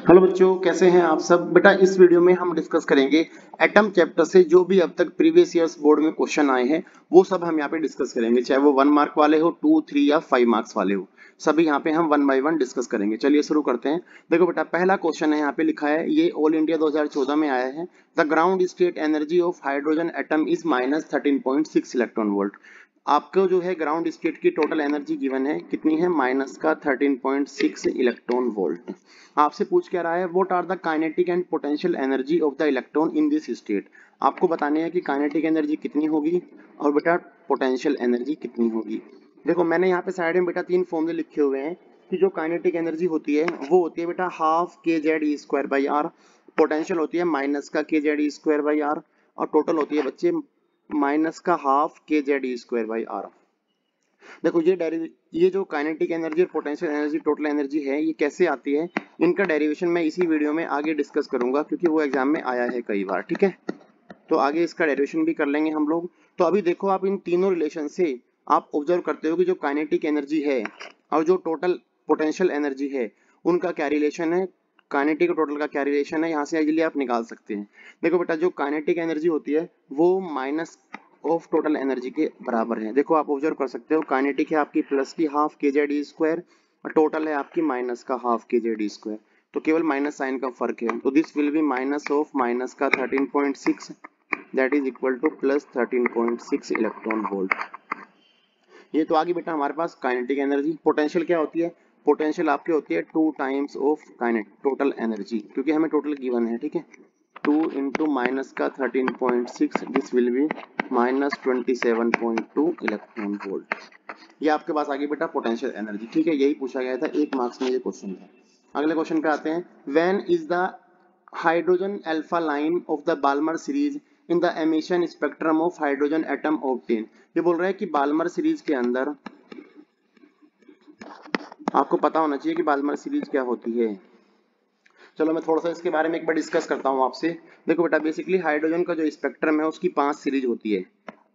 Hello बच्चों, कैसे हैं आप सब। बेटा इस वीडियो में हम डिस्कस करेंगे एटम चैप्टर से जो भी अब तक प्रीवियस ईयर्स बोर्ड में क्वेश्चन आए हैं वो सब हम यहाँ पे डिस्कस करेंगे, चाहे वो 1 मार्क वाले हो, 2, 3 या 5 मार्क्स वाले हो, सभी यहाँ पे हम 1 बाय 1 डिस्कस करेंगे। चलिए शुरू करते हैं। देखो बेटा, पहला क्वेश्चन है, यहाँ पे लिखा है, ये ऑल इंडिया 2014 में आया है। The ground state energy of hydrogen atom is -13.6 electron volt. आपको जो है ग्राउंड स्टेट की टोटल एनर्जी गिवन है, कितनी है, माइनस का 13.6 इलेक्ट्रॉन वोल्ट। आपसे पूछ क्या रहा है, what are the kinetic and potential energy of the electron in this state. आपको बताने है कि काइनेटिक एनर्जी कितनी होगी और बेटा पोटेंशियल एनर्जी कितनी होगी। देखो मैंने यहाँ पे साइड में बेटा 3 फॉर्मूले लिखे हुए हैं कि जो काइनेटिक एनर्जी होती है वो होती है बेटा half K Z E square by R, potential होती है माइनस का K Z E square by R, और टोटल होती है बच्चे माइनस का half K Z E square by R. देखो ये जो काइनेटिक एनर्जी और पोटेंशियल एनर्जी टोटल एनर्जी है ये कैसे आती है, इनका डेरिवेशन मैं इसी वीडियो में आगे डिस्कस करूंगा क्योंकि वो एग्जाम में आया है कई बार। ठीक है, तो आगे इसका डेरिवेशन भी कर लेंगे हम लोग। तो अभी देखो, आप इन तीनों रिलेशन से आप ऑब्जर्व करते हो कि जो काइनेटिक एनर्जी है और जो टोटल पोटेंशियल एनर्जी है उनका क्या रिलेशन है, काइनेटिक और टोटल का क्या रिलेशन है, यहाँ से इजीली आप निकाल सकते हैं। देखो बेटा, जो काइनेटिक एनर्जी होती है वो माइनस ऑफ टोटल एनर्जी के बराबर है। देखो आप ऑब्जर्व कर सकते हो, काइनेटिक है आपकी प्लस की half K Z E square और टोटल है आपकी माइनस का half K Z E square, तो केवल माइनस साइन का फर्क है। तो this will be minus of minus का 13.6 that is equal two plus 13.6 electron volt. ये तो आगे बेटा हमारे पास काइनेटिक एनर्जी। पोटेंशियल क्या होती है, पोटेंशियल आपकी होती है 2 टाइम्स ऑफ टोटल एनर्जी, क्योंकि हमें टोटल गिवन है। ठीक है, 2 इंटू माइनस का 13.6 this will be minus 27.2 electron volt. ये आपके पास आगे बेटा पोटेंशियल एनर्जी। ठीक है, यही पूछा गया था, 1 मार्क्स में ये क्वेश्चन था। अगले क्वेश्चन पे आते हैं। When is the hydrogen alpha line of the Balmer series in the emission spectrum of hydrogen atom obtain. ये बोल रहा है कि बाल्मर सीरीज के अंदर, आपको पता होना चाहिए कि बाल्मर सीरीज क्या होती है। चलो मैं थोड़ा सा इसके बारे में एक बार डिस्कस करता हूँ आपसे। देखो बेटा, बेसिकली हाइड्रोजन का जो स्पेक्ट्रम है उसकी 5 सीरीज होती है।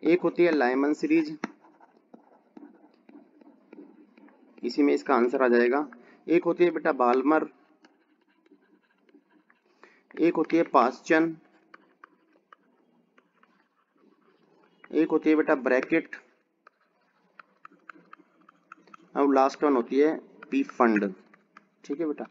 एक होती है लाइमन सीरीज, इसी में इसका आंसर आ जाएगा। एक होती है बेटा बाल्मर, एक होती है पास्चन, एक होती है बेटा ब्रैकेट, और लास्ट वन होती है पी फंड। ठीक है बेटा,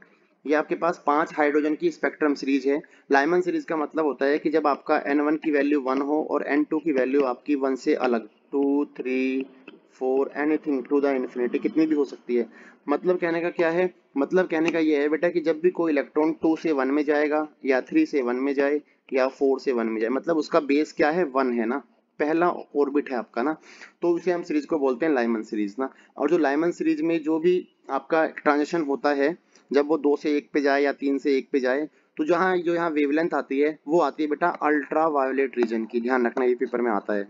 ये आपके पास 5 हाइड्रोजन की स्पेक्ट्रम सीरीज है। लाइमन सीरीज का मतलब होता है कि जब आपका N1 की वैल्यू 1 हो और N2 की वैल्यू आपकी 1 से अलग, 2, 3, 4 एनीथिंग टू द इन्फिनिटी, कितनी भी हो सकती है। मतलब कहने का क्या है, मतलब कहने का ये है बेटा कि जब भी कोई इलेक्ट्रॉन 2 से 1 में जाएगा या 3 से 1 में जाए या 4 से 1 में जाए, मतलब उसका बेस क्या है, 1 है ना, पहला ऑर्बिट है आपका ना, तो उसे हम सीरीज को बोलते हैं लाइमन सीरीज ना। और जो लाइमन सीरीज में जो भी आपका ट्रांजिशन होता है, जब वो 2 से 1 पे जाए या 3 से 1 पे जाए, तो जो यहाँ वेवलेंथ आती है वो आती है बेटा अल्ट्रा वायोलेट रीजन की, ध्यान रखना ये पेपर में आता है।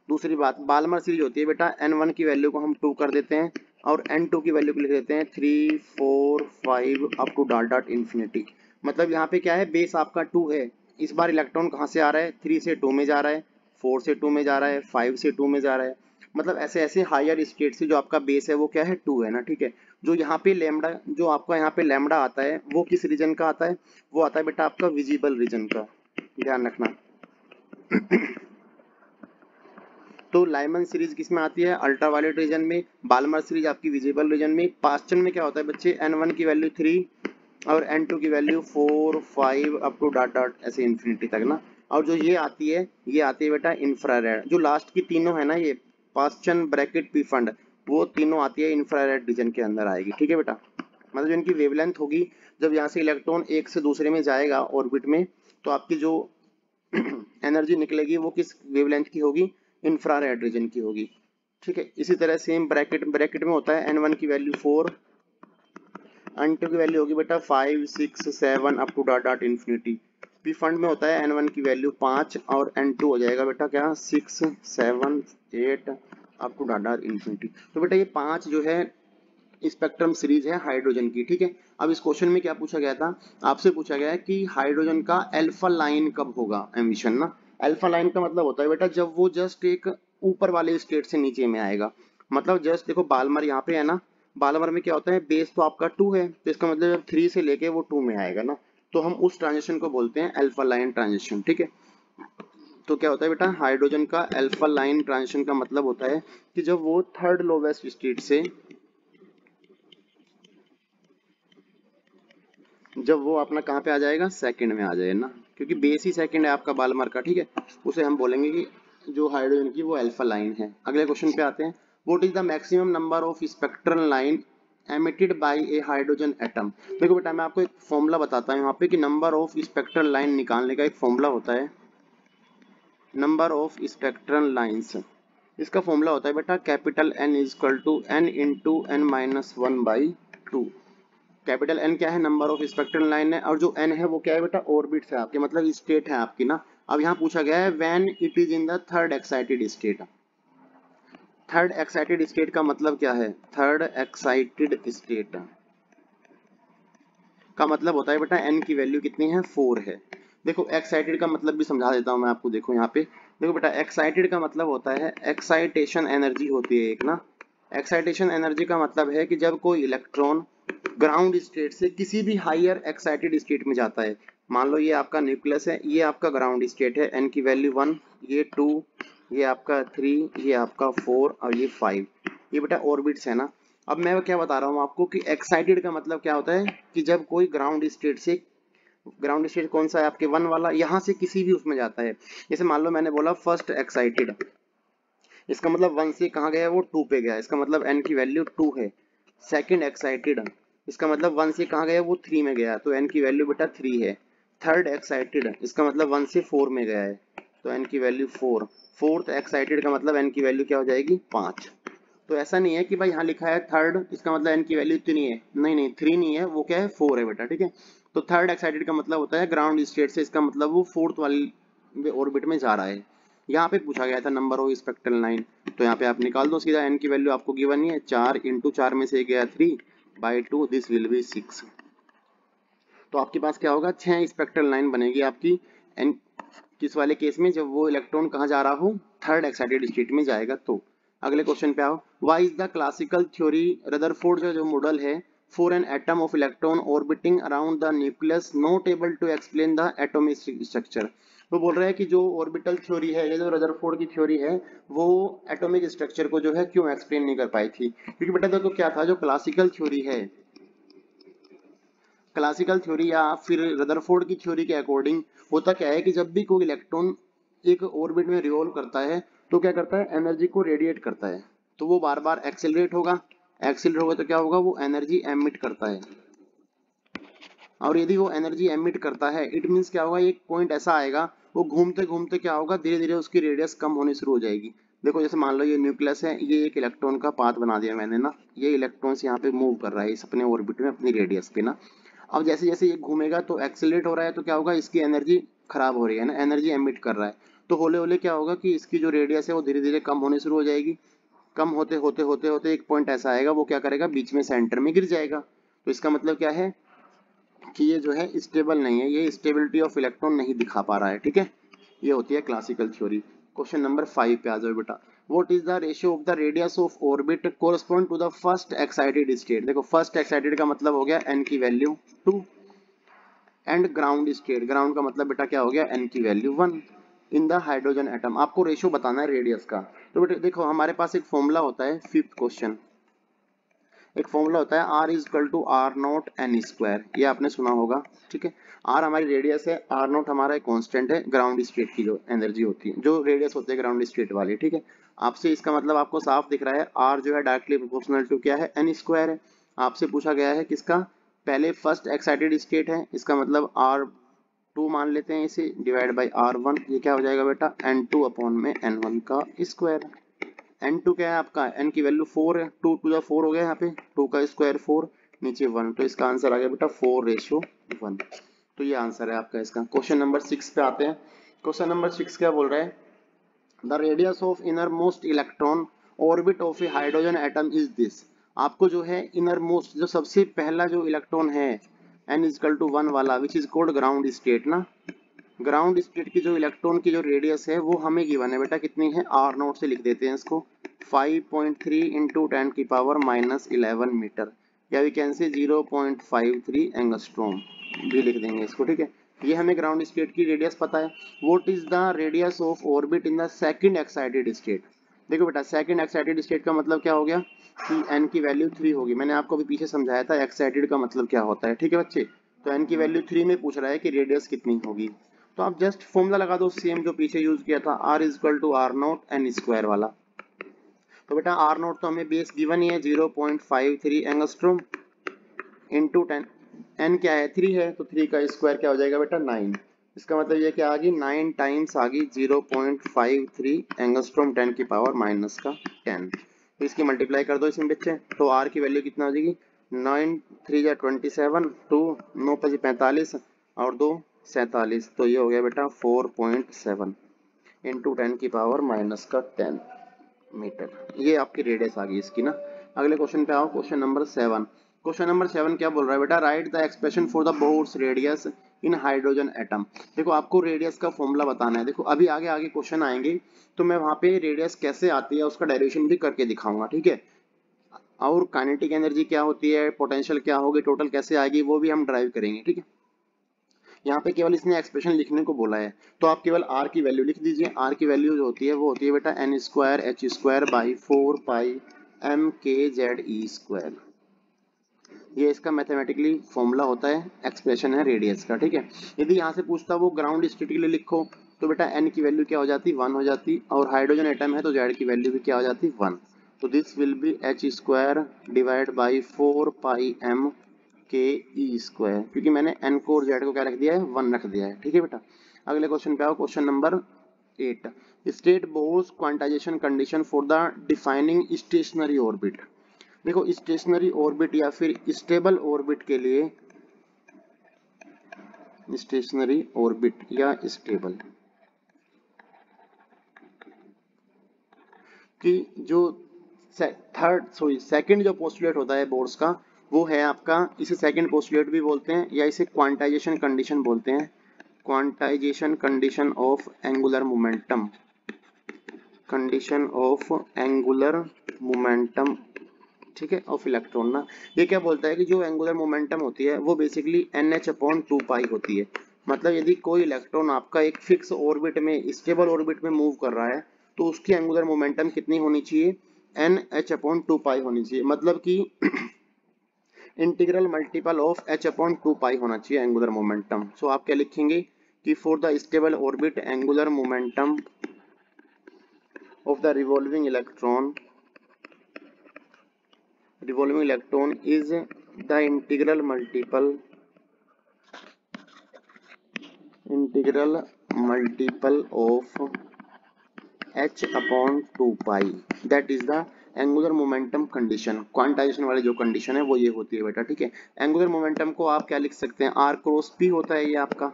दूसरी बात, बाल्मर सीरीज होती है बेटा, N1 की वैल्यू को हम 2 कर देते हैं और N2 की वैल्यू को लिख देते हैं 3, 4, 5 up to dot dot infinity. मतलब यहाँ पे क्या है, बेस आपका 2 है। इस बार इलेक्ट्रॉन कहाँ से आ रहा है, 3 से 2 में जा रहा है, 4 से 2 में जा रहा है, 5 से 2 में जा रहा है। मतलब ऐसे ऐसे हायर स्टेट से जो आपका बेस है वो क्या है, 2 है ना। ठीक है, जो यहाँ पे लैम्डा, जो आपका यहाँ पे लैम्डा आता है वो किस रीजन का आता है, वो आता है बेटा आपका विजिबल रीजन का, ध्यान रखना। तो लाइमन सीरीज किस में आती है, अल्ट्रावायलेट रीजन में। बाल्मर सीरीज आपकी विजिबल रीजन में। पास्चन में क्या होता है बच्चे, N1 की वैल्यू 3 और N2 की value 4, 5 up to dot dot ऐसे इन्फिनिटी तक ना। और जो ये आती है बेटा इंफ्रारेड। जो लास्ट की तीनों है ना, ये पास्चन, ब्रैकेट, पी फंड, वो तीनों आती है इंफ्रारेड रीजन के अंदर आएगी। ठीक है बेटा, मतलब जो इनकी वेवलेंथ होगी, जब यहाँ से इलेक्ट्रॉन एक से दूसरे में जाएगा ऑर्बिट में, तो आपकी जो एनर्जी निकलेगी वो किस वेवलेंथ की होगी, इंफ्रारेड रीजन की होगी। ठीक है, इसी तरह सेम ब्रैकेट में होता है N1 की वैल्यू 4, N2 की वैल्यू होगी बेटा 5, 6, 7 up to dot dot infinity. P fund में होता है N1 की वैल्यू 5 और N2 हो जाएगा बेटा क्या, 6, 7, 8 up to dot dot infinity. तो बेटा ये 5 जो है स्पेक्ट्रम सीरीज है हाइड्रोजन की। ठीक है, अब इस क्वेश्चन में क्या पूछा गया था, आपसे पूछा गया है कि हाइड्रोजन का अल्फा लाइन कब होगा एमिशन ना। अल्फा लाइन का मतलब होता है बेटा जब वो जस्ट एक ऊपर वाले स्टेट से नीचे में आएगा। मतलब जस्ट देखो बाल्मर यहाँ पे है ना, बालामर में क्या होता है, बेस तो आपका 2 है, तो इसका मतलब जब 3 से लेके वो 2 में आएगा ना, तो हम उस ट्रांजिशन को बोलते हैं अल्फा लाइन ट्रांजिशन, ठीक है। तो क्या होता है बेटा, हाइड्रोजन का अल्फा लाइन ट्रांजिशन का मतलब होता है कि जब वो थर्ड लोवेस्ट स्टेट से, जब वो अपना कहाँ पे आ जाएगा, सेकंड में आ जाएगा ना, क्योंकि बेस ही सेकंड है आपका बालमर का, ठीक है, उसे हम बोलेंगे कि जो हाइड्रोजन की वो अल्फा लाइन है। अगले क्वेश्चन पे आते हैं, what is the maximum number of spectral line emitted by A hydrogen atom. देखो बेटा मैं आपको एक फॉर्मूला बताता हूँ यहाँ पे कि नंबर ऑफ स्पेक्ट्रल लाइन निकालने का एक फॉर्मूला होता है, नंबर ऑफ स्पेक्ट्रल लाइंस। इसका फॉर्मूला होता है बेटा capital N is equal to N into N minus 1/2। Capital N क्या है, नंबर ऑफ स्पेक्ट्रल लाइन है, और जो N है वो क्या है बेटा, ऑर्बिट्स है आपके, मतलब स्टेट है आपकी ना। अब यहाँ पूछा गया है when it is in the third excited state. Third excited state का मतलब क्या है, थर्ड एक्साइटेड स्टेट का मतलब होता है बेटा N की वैल्यू कितनी है, 4 है। देखो एक्साइटेड का मतलब भी समझा देता हूँ मैं आपको, देखो यहाँ पे देखो बेटा, एक्साइटेड का मतलब होता है एक्साइटेशन एनर्जी होती है एक ना। एक्साइटेशन एनर्जी का मतलब है कि जब कोई इलेक्ट्रॉन ग्राउंड स्टेट से किसी भी हायर एक्साइटेड स्टेट में जाता है, मान लो ये आपका न्यूक्लियस है, ये आपका ग्राउंड स्टेट है, N की वैल्यू 1, ये 2, ये आपका 3, ये आपका 4 और ये 5, ये बेटा ऑर्बिट्स है ना। अब मैं क्या बता रहा हूँ आपको कि एक्साइटेड का मतलब क्या होता है कि जब कोई ग्राउंड स्टेट से, ग्राउंड स्टेट कौन सा है आपके 1 वाला, यहाँ से किसी भी उसमें जाता है, जैसे मान लो मैंने बोला फर्स्ट एक्साइटेड, इसका मतलब 1 से कहाँ गया, वो 2 पे गया, इसका मतलब N की वैल्यू 2 है। सेकंड एक्साइटेड, इसका मतलब 1 से कहाँ गया, वो 3 में गया, तो N की वैल्यू बेटा 3 है। थर्ड एक्साइटेड, इसका मतलब 1 से 4 में गया है, तो N की वैल्यू 4। फोर्थ एक्साइटेड का मतलब N की वैल्यू क्या हो जाएगी, 5। तो ऐसा नहीं है कि भाई यहाँ लिखा है थर्ड, इसका मतलब N की वैल्यू इतनी है, नहीं नहीं 3 नहीं है, वो क्या है 4 है बेटा, ठीक है। तो थर्ड एक्साइटेड का मतलब होता है ग्राउंड स्टेट से, इसका मतलब वो फोर्थ वाली ऑर्बिट में जा रहा है। यहाँ पे पूछा गया था नंबर ऑफ स्पेक्ट्रल लाइन, तो यहाँ पे आप निकाल दो सीधा, N की वैल्यू आपको गिवन ही है, 4 इंटू 4 में से गया 3/2, दिस विल बी 6। तो आपके पास क्या होगा, 6 स्पेक्ट्रल लाइन बनेगी आपकी एन, किस वाले केस में, जब वो इलेक्ट्रॉन कहाँ जा रहा हो, थर्ड एक्साइटेड स्टेट में जाएगा। तो अगले क्वेश्चन पे आओ, why is the classical theory, Rutherford का जो मॉडल है for an atom of electron orbiting around the nucleus not able to explain the atomic structure. वो बोल रहा है कि जो ऑर्बिटल थ्योरी है, ये जो रदरफोर्ड की थ्योरी है, वो एटॉमिक स्ट्रक्चर को जो है क्यों एक्सप्लेन नहीं कर पाई थी, क्योंकि बेटा देखो क्या था, जो क्लासिकल थ्योरी है, क्लासिकल थ्योरी या फिर रदरफोर्ड की थ्योरी के अकॉर्डिंग होता क्या है कि जब भी कोई इलेक्ट्रॉन एक ऑर्बिट में रिवॉल्व करता है तो क्या करता है, एनर्जी को रेडिएट करता है, तो वो बार बार एक्सेलरेट होगा, एक्सेलरेट होगा तो क्या होगा, वो एनर्जी एमिट करता है, और यदि वो एनर्जी एमिट करता है इट मीन्स क्या होगा, एक पॉइंट ऐसा आएगा, वो घूमते घूमते क्या होगा, धीरे धीरे उसकी रेडियस कम होनी शुरू हो जाएगी। देखो जैसे मान लो ये न्यूक्लियस है, ये एक इलेक्ट्रॉन का पाथ बना दिया मैंने ना, ये इलेक्ट्रॉन्स यहाँ पे मूव कर रहा है इस अपने ऑर्बिट में अपनी रेडियस पे ना। अब जैसे जैसे ये घूमेगा तो एक्सेलरेट हो रहा है, तो क्या होगा, इसकी एनर्जी खराब हो रही है ना, एनर्जी एमिट कर रहा है, तो होले होले क्या होगा कि इसकी जो रेडियस है वो धीरे धीरे कम होनी शुरू हो जाएगी। कम होते होते होते होते एक पॉइंट ऐसा आएगा, वो क्या करेगा, बीच में सेंटर में गिर जाएगा। तो इसका मतलब क्या है कि ये जो है स्टेबल नहीं है, ये स्टेबिलिटी ऑफ इलेक्ट्रॉन नहीं दिखा पा रहा है, ठीक है। ये होती है क्लासिकल थ्योरी। क्वेश्चन नंबर 5 पे आ जाओ बेटा, what is the ratio of the radius of orbit correspond to the first excited state. देखो फर्स्ट एक्साइटेड का मतलब हो गया N की value 2, and ground state, ground का मतलब बेटा क्या हो गया, N की वैल्यू 1 इन द हाइड्रोजन एटम। आपको रेशियो बताना है रेडियस का। तो बेटा देखो हमारे पास एक फॉर्मूला होता है, फिफ्थ क्वेश्चन, एक फॉर्मूला होता है R is equal to R naught N square, ये आपने सुना होगा, ठीक है। R हमारी रेडियस है, आर नॉट हमारा कांस्टेंट है, ग्राउंड स्टेट की जो एनर्जी होती है, जो रेडियस होती है ग्राउंड स्टेट वाली, ठीक है। आपसे इसका मतलब आपको साफ दिख रहा है, R जो है डायरेक्टली प्रोपोर्शनल टू क्या है, एन स्क्वायर है। आपसे पूछा गया है किसका, पहले फर्स्ट एक्साइटेड स्टेट है, इसका मतलब R2 मान लेते हैं इसे, डिवाइड बाई R1, ये क्या हो जाएगा बेटा, N2 अपॉन में N1 का स्क्वायर। N2 क्या है आपका, N की वैल्यू 4 है, 2 टू द 4 हो गया यहाँ पे, 2 का स्क्वायर 4, नीचे 1, तो इसका आंसर आ गया बेटा 4:1। तो ये आंसर है आपका इसका। क्वेश्चन नंबर 6 पे आते हैं। क्वेश्चन नंबर 6 क्या बोल रहा है, the radius of inner most electron orbit of A hydrogen atom is this. आपको जो है इनर मोस्ट, जो सबसे पहला जो इलेक्ट्रॉन है N इक्वल टू 1 वाला, which is called ground state ना, ग्राउंड स्टेट की जो इलेक्ट्रॉन की जो रेडियस है वो हमें गिवन है बेटा, कितनी है, R0 से लिख देते हैं इसको 5.3 इंटू 10 की पावर -11 मीटर, या वी कैन से 0.53 एंगस्ट्रॉम भी लिख देंगे इसको, ठीक है। ये हमें ग्राउंड स्टेट की रेडियस पता है। What is the radius of orbit in the second excited state. देखो बेटा, सेकंड एक्साइटेड स्टेट का मतलब क्या हो गया कि n की वैल्यू 3 होगी। मैंने आपको अभी पीछे समझाया था एक्साइटेड का मतलब क्या होता है, ठीक है बच्चे। तो n की वैल्यू 3 में पूछ रहा है कि रेडियस कितनी होगी। तो आप जस्ट फॉर्मूला लगा दो सेम जो पीछे यूज किया था, r is equal to R naught N square वाला। तो बेटा आर नॉट तो हमें बेस गिवन ही है 0.53 एंगस्ट्रॉम इंटू 10, एन क्या है 3 है, तो 3 का स्क्वायर क्या हो जाएगा बेटा 9। इसका मतलब ये क्या आ गई 9 टाइम्स आ गई 0.53 एंगस्ट्रॉम 10 की पावर माइनस का 10। तो इसकी मल्टीप्लाई कर दो इसमें बच्चे, तो आर की वैल्यू कितना हो जाएगी 9 3 जा 27, 2 9 5 45 और 2 47, तो ये हो गया बेटा 4.7 इंटू 10 की पावर माइनस का 10 मीटर। ये आपकी रेडियस आ गई इसकी ना। अगले क्वेश्चन पे आओ, क्वेश्चन नंबर 7। क्वेश्चन नंबर 7 क्या बोल रहा है बेटा, write the expression for the Bohr's radius in hydrogen atom. देखो आपको रेडियस का फॉर्मूला बताना है। देखो अभी आगे आगे क्वेश्चन आएंगे तो मैं वहां पे रेडियस कैसे आती है उसका डेरिवेशन भी करके दिखाऊंगा, ठीक है। और काइनेटिक एनर्जी क्या होती है, पोटेंशियल क्या होगी, टोटल कैसे आएगी, वो भी हम ड्राइव करेंगे, ठीक है। यहाँ पे केवल इसने एक्सप्रेशन लिखने को बोला है, तो आप केवल r की वैल्यू लिख दीजिए। r की वैल्यू जो होती है वो होती है बेटा n square h square by 4 pi m k z e square. ये इसका मैथमेटिकली फॉर्मूला होता है, एक्सप्रेशन है रेडियस का, ठीक है। यदि यहाँ से पूछता वो ग्राउंड स्टेट के लिए लिखो तो बेटा n की वैल्यू क्या हो जाती 1 हो जाती, और हाइड्रोजन एटम है तो z की वैल्यू भी क्या हो जाती 1। तो this will B h square divide by 4 pi m के ई स्क्वायर, क्योंकि मैंने n को और z को क्या रख दिया है 1 रख दिया है, ठीक है बेटा। अगले क्वेश्चन पे आओ, question number 8। State Bohr's quantisation condition for the defining stationary orbit. देखो स्टेशनरी ऑर्बिट या फिर स्टेबल ऑर्बिट के लिए, स्टेशनरी ऑर्बिट या स्टेबल की जो सेकंड जो पोस्टुलेट होता है बोर्स का वो है आपका, इसे सेकंड पोस्टुलेट भी बोलते हैं या इसे क्वांटाइजेशन कंडीशन बोलते हैं। Quantization condition of angular momentum, condition of angular momentum, ठीक है, ऑफ इलेक्ट्रॉन ना। ये क्या बोलता है कि जो एंगुलर मोमेंटम होती है वो बेसिकली NH/2 होती है। मतलब यदि कोई इलेक्ट्रॉन आपका एक फिक्स ऑर्बिट में, स्टेबल ऑर्बिट में मूव कर रहा है तो उसकी एंगुलर मोमेंटम कितनी होनी चाहिए NH/2 होनी चाहिए। मतलब कि इंटीग्रल मल्टीपल ऑफ H/2 होना चाहिए एंगुलर मोमेंटम। सो आप क्या लिखेंगे कि for the stable orbit angular momentum of the revolving electron is the integral multiple of H/2 that is the angular momentum condition. Quantization वाली जो कंडीशन है वो ये होती है बेटा, ठीक है। एंगुलर मोमेंटम को आप क्या लिख सकते हैं, r क्रॉस p होता है ये आपका,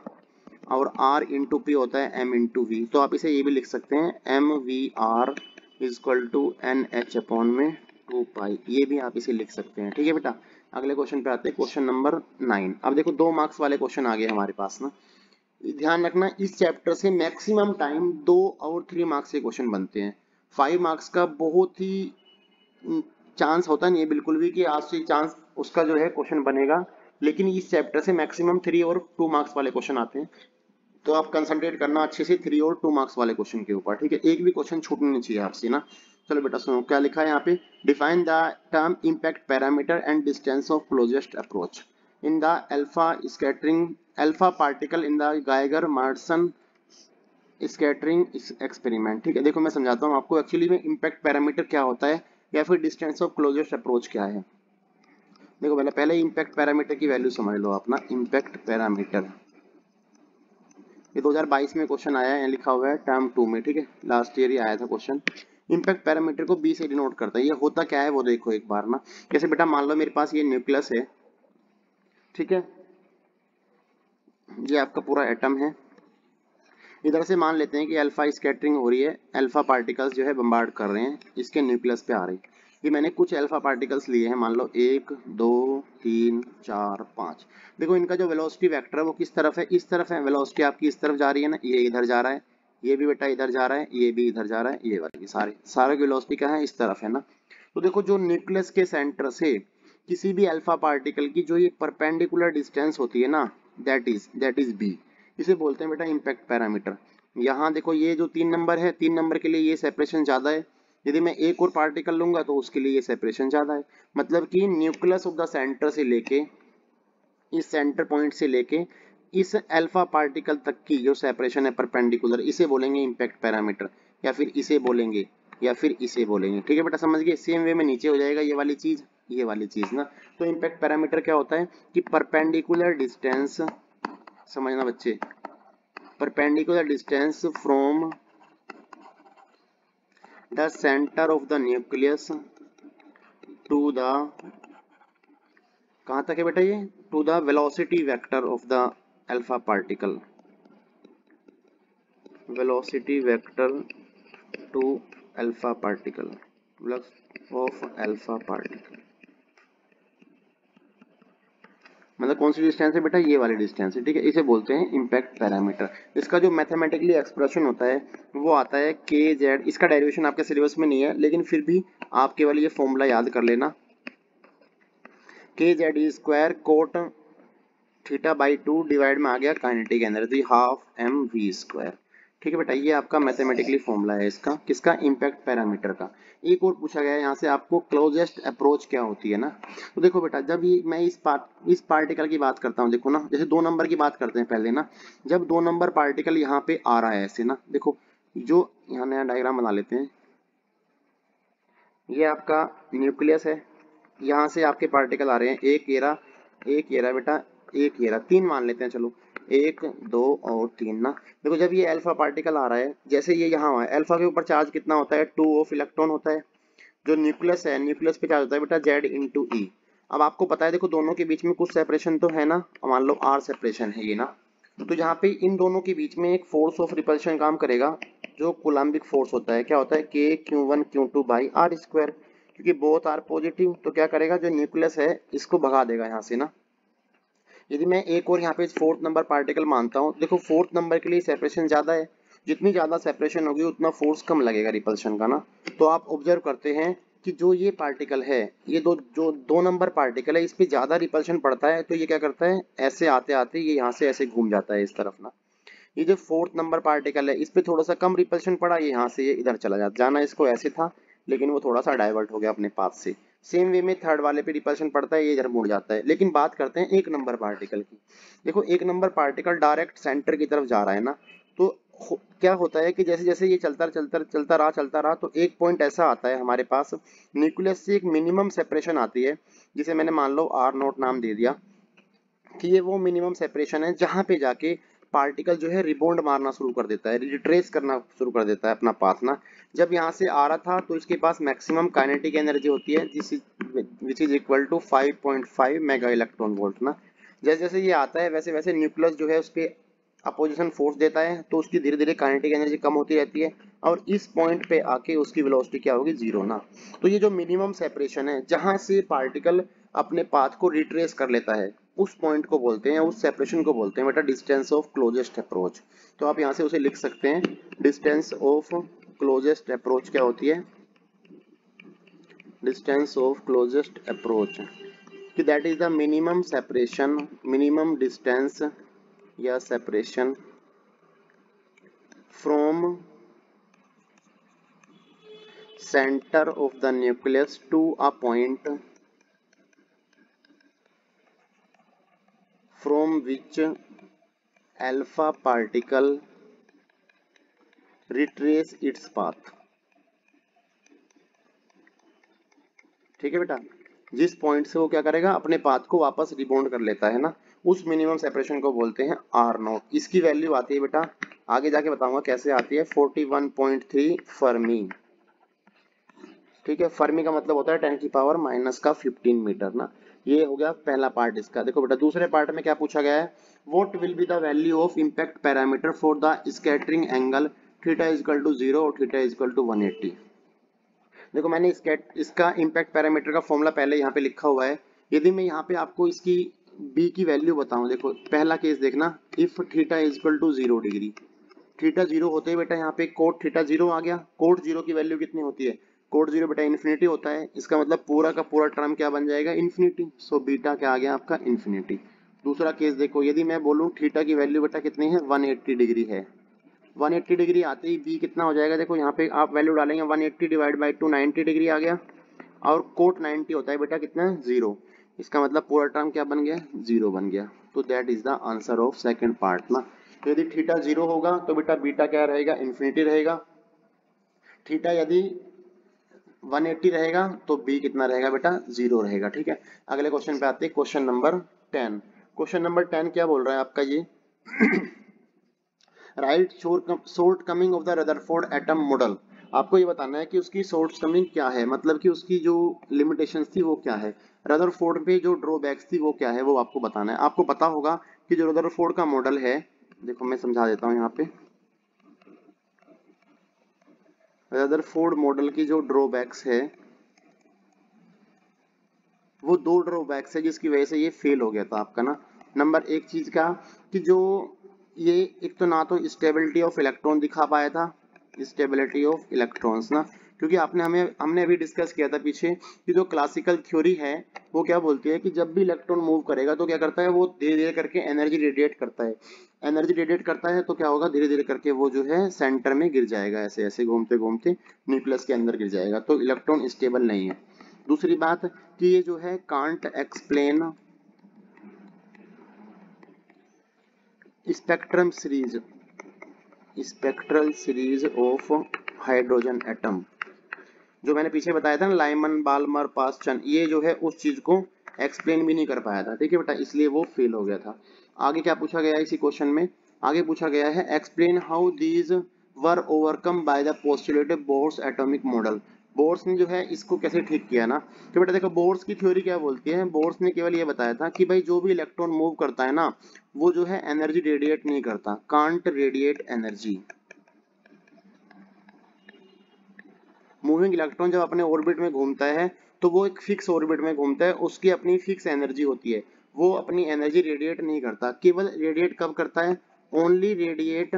और r इंटू पी होता है m इंटू वी। तो आप इसे ये भी लिख सकते हैं mvr is equal to NH/2 ये भी आप इसे लिख सकते हैं, ठीक है बेटा। अगले क्वेश्चन पे आते हैं, क्वेश्चन नंबर 9। अब देखो 2 मार्क्स वाले क्वेश्चन आ गए हमारे पास ना। ध्यान रखना इस चैप्टर से मैक्सिमम टाइम 2 और 3 मार्क्स के क्वेश्चन बनते हैं। 5 मार्क्स का बहुत ही चांस होता नहीं है बिल्कुल भी कि आज से चांस उसका जो है क्वेश्चन बनेगा, लेकिन इस चैप्टर से मैक्सिमम 3 और 2 मार्क्स वाले क्वेश्चन आते हैं। तो आप कंसंट्रेट करना अच्छे से 3 और 2 मार्क्स वाले क्वेश्चन के ऊपर, ठीक है। एक भी क्वेश्चन छूटना नहीं चाहिए आपसे ना। चलो बेटा सुनो क्या लिखा है यहाँ पे, define the term impact parameter and distance of closest approach in the alpha particle in the Geiger Marsons scattering experiment, ठीक है। देखो मैं समझाता हूँ आपको एक्चुअली में इम्पैक्ट पैरामीटर क्या होता है या फिर डिस्टेंस ऑफ क्लोजेस्ट अप्रोच क्या है। देखो पहले इम्पैक्ट पैरामीटर की वैल्यू समझ लो अपना। इम्पैक्ट पैरामीटर ये 2022 में क्वेश्चन आया है, लिखा हुआ है टर्म 2 में, ठीक है। लास्ट ईयर ही आया था क्वेश्चन। इम्पैक्ट पैरामीटर को बी से डिनोट करता है। ये होता क्या है वो देखो एक बार ना। जैसे बेटा मान लो मेरे पास ये न्यूक्लियस है, ठीक है, ये आपका पूरा एटम है। इधर से मान लेते हैं कि अल्फा स्कैटरिंग हो रही है, अल्फा पार्टिकल्स जो है बम्बार्ड कर रहे हैं इसके न्यूक्लियस पे आ रही है। ये मैंने कुछ अल्फा पार्टिकल्स लिए हैं, मान लो 1 2 3 4 5। देखो इनका जो वेलोसिटी वेक्टर है वो किस तरफ है, इस तरफ है। वेलोसिटी आपकी इस तरफ जा रही है ना, ये इधर जा रहा है, ये भी बेटा इधर जा रहा है, ये भी इधर जा रहा है, ये वाली सारे की वेलोसिटी क्या है, इस तरफ है ना। तो देखो जो न्यूक्लियस के सेंटर से किसी भी अल्फा पार्टिकल की जो ये परपेंडिकुलर डिस्टेंस होती है ना, दैट इज बी, इसे बोलते हैं बेटा इम्पैक्ट पैरामीटर। यहाँ देखो ये जो 3 नंबर है, 3 नंबर के लिए ये सेपरेशन ज्यादा है, यदि मैं एक और पार्टिकल लूंगा तो उसके लिए ये सेपरेशन ज्यादा है। मतलब कि न्यूक्लियस ऑफ द सेंटर से लेके, इस सेंटर पॉइंट से लेके इस अल्फा पार्टिकल तक की जो सेपरेशन है परपेंडिकुलर, इसे बोलेंगे इम्पैक्ट पैरामीटर, या फिर इसे बोलेंगे, या फिर इसे बोलेंगे। ठीक है बेटा, समझ गए। सेम वे में नीचे हो जाएगा ये वाली चीज, ये वाली चीज ना। तो इम्पैक्ट पैरामीटर क्या होता है कि परपेंडिकुलर डिस्टेंस, समझना बच्चे, perpendicular distance from the centre of the nucleus to the, कहां तक है बेटा ये, to the velocity vector of the alpha particle, velocity vector to alpha particle of alpha particle. मतलब कौन सी डिस्टेंस है बेटा, ये वाली डिस्टेंस है। ठीक है, इसे बोलते हैं इम्पैक्ट पैरामीटर। इसका जो मैथमेटिकली एक्सप्रेशन होता है वो आता है के जेड, इसका डेरिवेशन आपके सिलेबस में नहीं है, लेकिन फिर भी आप केवल ये फॉर्मूला याद कर लेना, K Z E square cot theta by 2 divide में आ गया kinetic energy half M V square. ठीक है बेटा, ये आपका मैथमेटिकली फॉर्मूला है इसका, किसका, इम्पैक्ट पैरामीटर का। एक और पूछा गया है यहाँ से आपको, क्लोजेस्ट अप्रोच क्या होती है ना। तो देखो बेटा, जब ये मैं इस पार्टिकल की बात करता हूँ, देखो ना, जैसे 2 नंबर की बात करते हैं पहले ना, जब 2 नंबर पार्टिकल यहाँ पे आ रहा है ऐसे ना, देखो जो यहाँ नया डायग्राम बना लेते हैं, ये आपका न्यूक्लियस है, यहाँ से आपके पार्टिकल आ रहे हैं, एक ये रहा बेटा, एक ये रहा, 3 मान लेते हैं, चलो 1 2 और 3 ना। देखो जब ये अल्फा पार्टिकल आ रहा है, जैसे ये यहाँ हुआ है, अल्फा के ऊपर चार्ज कितना होता है, 2 ऑफ इलेक्ट्रॉन होता है। जो न्यूक्लियस है, न्यूक्लियस पे चार्ज होता है बेटा Z इंटू ई। अब आपको पता है देखो दोनों के बीच में कुछ सेपरेशन तो है ना, मान लो R सेपरेशन है ये ना। तो यहाँ पे इन दोनों के बीच में एक फोर्स ऑफ रिपल्शन काम करेगा, जो कोलम्बिक फोर्स होता है। क्या होता है, K Q1 Q2 by R square, क्योंकि बोथ आर पॉजिटिव, तो क्या करेगा, जो न्यूक्लियस है इसको भगा देगा यहाँ से ना। यदि मैं एक और यहाँ पे 4th नंबर पार्टिकल मानता हूँ, देखो 4th नंबर के लिए सेपरेशन ज्यादा है, जितनी ज्यादा सेपरेशन होगी उतना फोर्स कम लगेगा रिपल्शन का ना। तो आप ऑब्जर्व करते हैं कि जो ये पार्टिकल है, ये जो 2 नंबर पार्टिकल है, इस पे ज्यादा रिपल्शन पड़ता है, तो ये क्या करता है, ऐसे आते आते ये यहाँ से ऐसे घूम जाता है इस तरफ ना। ये जो 4th नंबर पार्टिकल है, इस पे थोड़ा सा कम रिपल्शन पड़ा, ये यहाँ से ये इधर चला जाना इसको ऐसे था, लेकिन वो थोड़ा सा डाइवर्ट हो गया अपने पाथ से। सेम वे में 3rd वाले पे रिपल्शन पड़ता है, ये इधर मुड़ जाता है। लेकिन बात करते हैं 1 नंबर पार्टिकल की। देखो 1 नंबर पार्टिकल डायरेक्ट सेंटर की तरफ जा रहा है ना, तो क्या होता है कि जैसे जैसे ये चलता रहा, तो एक पॉइंट ऐसा आता है हमारे पास, न्यूक्लियस से एक मिनिमम सेपरेशन आती है, जिसे मैंने मान लो R0 नाम दे दिया, कि ये वो मिनिमम सेपरेशन है जहां पे जाके पार्टिकल जो है रिबाउंड मारना शुरू कर देता है, रिट्रेस करना शुरू कर देता है अपना पाथ ना। जब यहाँ से आ रहा था तो इसके पास मैक्सिमम काइनेटिक एनर्जी होती है, which is equal to 5.5 mega electron volt ना। जैसे जैसे ये आता है वैसे वैसे न्यूक्लियस जो है उस पर अपोजिशन फोर्स देता है, तो उसकी धीरे धीरे काइनेटिक एनर्जी कम होती रहती है, और इस पॉइंट पे आके उसकी वेलोसिटी क्या होगी, 0 ना। तो ये जो मिनिमम सेपरेशन है जहां से पार्टिकल अपने पाथ को रिट्रेस कर लेता है, उस पॉइंट को बोलते हैं, उस सेपरेशन को बोलते हैं बेटा डिस्टेंस ऑफ क्लोजेस्ट अप्रोच। तो आप यहाँ से उसे लिख सकते हैं, डिस्टेंस ऑफ क्लोजेस्ट अप्रोच क्या होती है, डिस्टेंस ऑफ क्लोजेस्ट अप्रोच, कि that is the minimum separation, minimum distance या separation from centre of the nucleus to a point from which alpha particle retrace its path। ठीक है बेटा, जिस point से वो क्या करेगा, अपने पाथ को वापस रिबाउंड कर लेता है ना, उस मिनिमम सेपरेशन को बोलते हैं R0। इसकी वैल्यू आती है बेटा, आगे जाके बताऊंगा कैसे आती है, 41.3 फर्मी। ठीक है, फर्मी का मतलब होता है 10 की पावर माइनस का 15 मीटर ना। ये हो गया पहला पार्ट इसका। देखो बेटा दूसरे पार्ट में क्या पूछा गया है, what will be the value of impact parameter for the scattering angle theta is equal to 0 और थीटा इज इक्वल टू 180। देखो मैंने इसका इम्पैक्ट पैरामीटर का फॉर्मूला पहले यहाँ पे लिखा हुआ है। यदि मैं यहाँ पे आपको इसकी बी की वैल्यू बताऊं, देखो पहला केस देखना, if theta is equal to 0 degree, theta zero होते ही बेटा यहाँ पे कोट थीटा जीरो आ गया। कोट जीरो की वैल्यू कितनी होती है? कोट जीरो बेटा इन्फिनिटी होता है, इसका मतलब पूरा का पूरा टर्म क्या बन जाएगा? इन्फिनिटी। सो बीटा क्या आ गया आपका? इन्फिनिटी। दूसरा केस देखो, यदि मैं बोलूं थीटा की वैल्यू बेटा कितनी है? 180 डिग्री है। 180 डिग्री आते ही बी कितना हो जाएगा? देखो यहाँ पे आप वैल्यू डालेंगे 180 डिवाइड बाई 2 90 डिग्री आ गया। और कोट 90 होता है बेटा कितना? जीरो। इसका मतलब पूरा टर्म क्या बन गया? जीरो बन गया। तो that is the answer of second part ना। तो यदि थीटा जीरो होगा तो बेटा बीटा क्या रहेगा? इन्फिनिटी रहेगा। थीटा यदि 180 रहेगा तो बी कितना रहेगा बेटा? जीरो रहेगा। ठीक है, अगले क्वेश्चन पे आते हैं, क्वेश्चन नंबर 10। क्वेश्चन नंबर 10 क्या बोल रहा है आपका ये? Right short coming of the Rutherford atom model. आपको ये बताना है कि उसकी शॉर्ट कमिंग क्या है, मतलब कि उसकी जो लिमिटेशंस थी वो क्या है, रदरफोर्ड पे जो ड्रॉबैक्स थी वो क्या है, वो आपको बताना है। आपको पता होगा कि जो रदरफोर्ड का मॉडल है, देखो मैं समझा देता हूँ यहाँ पे। रदरफोर्ड मॉडल की जो ड्रॉबैक्स है वो दो ड्रॉबैक्स है जिसकी वजह से ये फेल हो गया था आपका ना। नंबर एक चीज का कि जो ये एक तो ना तो स्टेबिलिटी ऑफ इलेक्ट्रॉन दिखा पाया था, स्टेबिलिटी ऑफ इलेक्ट्रॉन्स ना, क्योंकि हमने अभी डिस्कस किया था पीछे कि जो क्लासिकल थ्योरी है वो क्या बोलती है कि जब भी इलेक्ट्रॉन मूव करेगा तो क्या करता है, वो धीरे धीरे करके एनर्जी रेडिएट करता है। एनर्जी रेडिएट करता है तो क्या होगा, धीरे धीरे करके वो जो है सेंटर में गिर जाएगा, ऐसे ऐसे घूमते घूमते न्यूक्लियस के अंदर गिर जाएगा। तो इलेक्ट्रॉन स्टेबल नहीं है। दूसरी बात कि ये जो है can't explain spectral series of hydrogen atom, जो मैंने पीछे बताया था ना, लाइमन बाल्मर पास्चन, ये जो है उस चीज को एक्सप्लेन भी नहीं कर पाया था। ठीक है बेटा, इसलिए वो फेल हो गया था। आगे क्या पूछा गया है इसी क्वेश्चन में? आगे पूछा गया है explain how these were overcome by the postulated Bohr's atomic model. Bohr's ने जो है इसको कैसे ठीक किया ना। तो बेटा देखो, बोर्स की थ्योरी क्या बोलती है? बोर्स ने केवल ये बताया था कि भाई जो भी इलेक्ट्रॉन मूव करता है ना, वो जो है एनर्जी रेडिएट नहीं करता, can't radiate energy. Moving electron जब अपने ऑर्बिट में घूमता है तो वो एक फिक्स ऑर्बिट में घूमता है, उसकी अपनी फिक्स एनर्जी होती है, वो अपनी एनर्जी रेडिएट नहीं करता। केवल रेडिएट कब करता है? Only radiate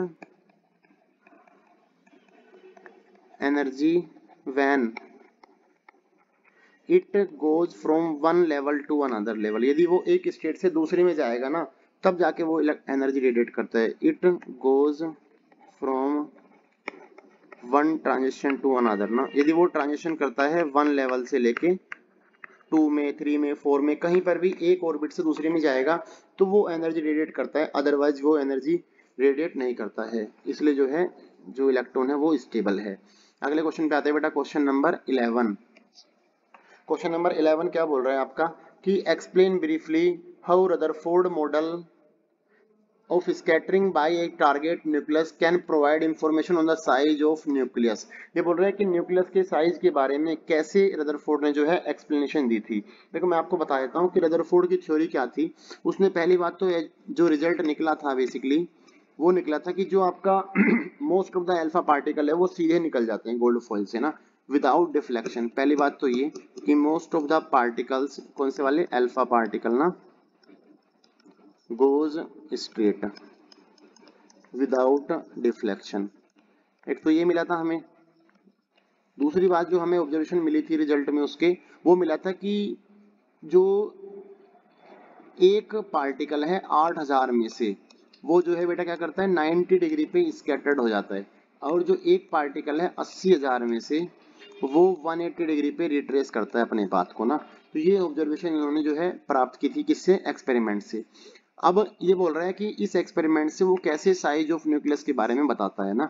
energy when it goes from one level to another level. यदि वो एक स्टेट से दूसरे में जाएगा ना, तब जाके वो एनर्जी रेडिएट करता है। It goes from one transition to another ना, यदि वो ट्रांजिशन करता है वन लेवल से लेके 2 में 3 में 4 में कहीं पर भी एक ऑर्बिट से दूसरे में जाएगा तो वो एनर्जी रेडिएट करता है, अदरवाइज वो एनर्जी रेडिएट नहीं करता है। इसलिए जो है जो इलेक्ट्रॉन है वो स्टेबल है। अगले क्वेश्चन पे आते हैं बेटा, क्वेश्चन नंबर 11। क्वेश्चन नंबर 11 क्या बोल रहा है आपका कि explain briefly how Rutherford model of scattering by a target nucleus can provide information on the size of nucleus। ये बोल रहा है कि न्यूक्लियस के साइज के बारे में कैसे रदरफोर्ड ने जो है एक्सप्लेनेशन दी थी। देखो मैं आपको बता देता हूँ कि रदरफोर्ड की थ्योरी क्या थी। उसने पहली बात तो जो रिजल्ट निकला था बेसिकली वो निकला था कि जो आपका most of the alpha particle है वो सीधे निकल जाते हैं गोल्ड फॉइल से ना, विदाउट डिफ्लेक्शन। पहली बात तो ये कि मोस्ट ऑफ द पार्टिकल्स कौन से वाले? अल्फा पार्टिकल ना, गोज स्ट्रेट विदाउट डिफ्लेक्शन। एक तो ये मिला था हमें। दूसरी बात जो हमें ऑब्जर्वेशन मिली थी रिजल्ट में उसके, वो मिला था कि जो एक पार्टिकल है 8000 में से, वो जो है बेटा क्या करता है 90 डिग्री पे स्कैटर्ड हो जाता है, और जो एक पार्टिकल है 80,000 में से वो 180 डिग्री पे रिट्रेस करता है अपने पाथ को ना। तो ये ऑब्जर्वेशन इन्होंने जो है प्राप्त की थी, किससे? एक्सपेरिमेंट से। अब ये बोल रहा है कि इस एक्सपेरिमेंट से वो कैसे साइज ऑफ न्यूक्लियस के बारे में बताता है ना।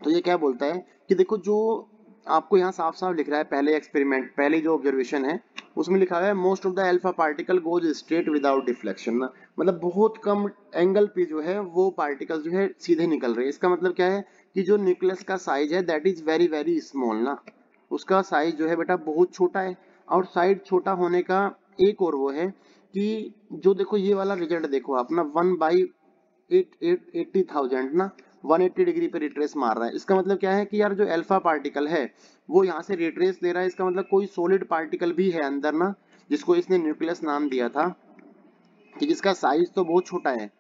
तो ये क्या बोलता है कि देखो, जो आपको यहाँ साफ साफ लिख रहा है पहले एक्सपेरिमेंट, पहली जो ऑब्जर्वेशन है उसमें लिखा हुआ है most of the alpha particle goes straight without deflection ना, मतलब बहुत कम एंगल पे जो है वो पार्टिकल जो है सीधे निकल रहे हैं। इसका मतलब क्या है कि जो न्यूक्लियस का साइज है that is very very small ना, उसका साइज जो है बेटा बहुत छोटा है। और साइज छोटा होने का एक और वो है कि जो देखो ये वाला रिजल्ट देखो आप ना, 1/80,000 ना 180 डिग्री पे रिट्रेस मार रहा है। इसका मतलब क्या है कि यार जो अल्फा पार्टिकल है वो यहाँ से रिट्रेस ले रहा है, इसका मतलब कोई सॉलिड पार्टिकल भी है अंदर ना, जिसको इसने न्यूक्लियस नाम दिया था, कि जिसका साइज तो बहुत छोटा है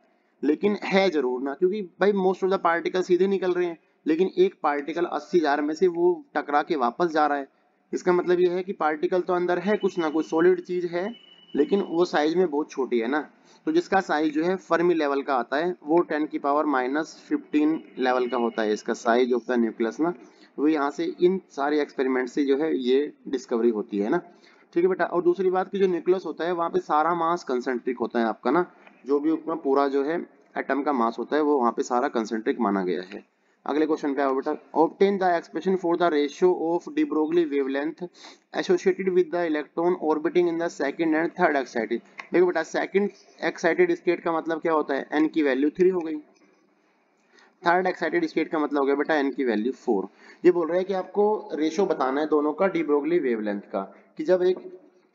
लेकिन है जरूर ना, क्योंकि भाई मोस्ट ऑफ द पार्टिकल सीधे निकल रहे हैं, लेकिन एक पार्टिकल 80,000 में से वो टकरा के वापस जा रहा है। इसका मतलब ये है कि पार्टिकल तो अंदर है, कुछ ना कुछ सॉलिड चीज है, लेकिन वो साइज में बहुत छोटी है ना। तो जिसका साइज जो है फर्मी लेवल का आता है वो 10⁻⁻15 लेवल का होता है, इसका साइज ऑफ द न्यूक्लियस ना। वो यहाँ से इन सारे एक्सपेरिमेंट से जो है ये डिस्कवरी होती है ना। ठीक है बेटा। और दूसरी बात की जो न्यूक्लियस होता है वहाँ पे सारा मास कंसेंट्रिक होता है आपका ना, जो भी उसमें पूरा जो है एटम का मास होता है वो वहाँ पे सारा कंसेंट्रिक माना गया है। अगले क्वेश्चन पे आओ बेटा। Obtain the expression for the ratio of D Broglie wavelength associated with the electron orbiting in the second and third excited. देखो बेटा, सेकंड एक्साइटेड स्टेट का मतलब क्या होता है, एन की वैल्यू 3 हो गई। थर्ड एक्साइटेड स्टेट का मतलब हो गया बेटा एन की वैल्यू 4। ये बोल रहा है कि आपको रेशो बताना है दोनों का डी ब्रोगली वेवलेंथ का, कि जब एक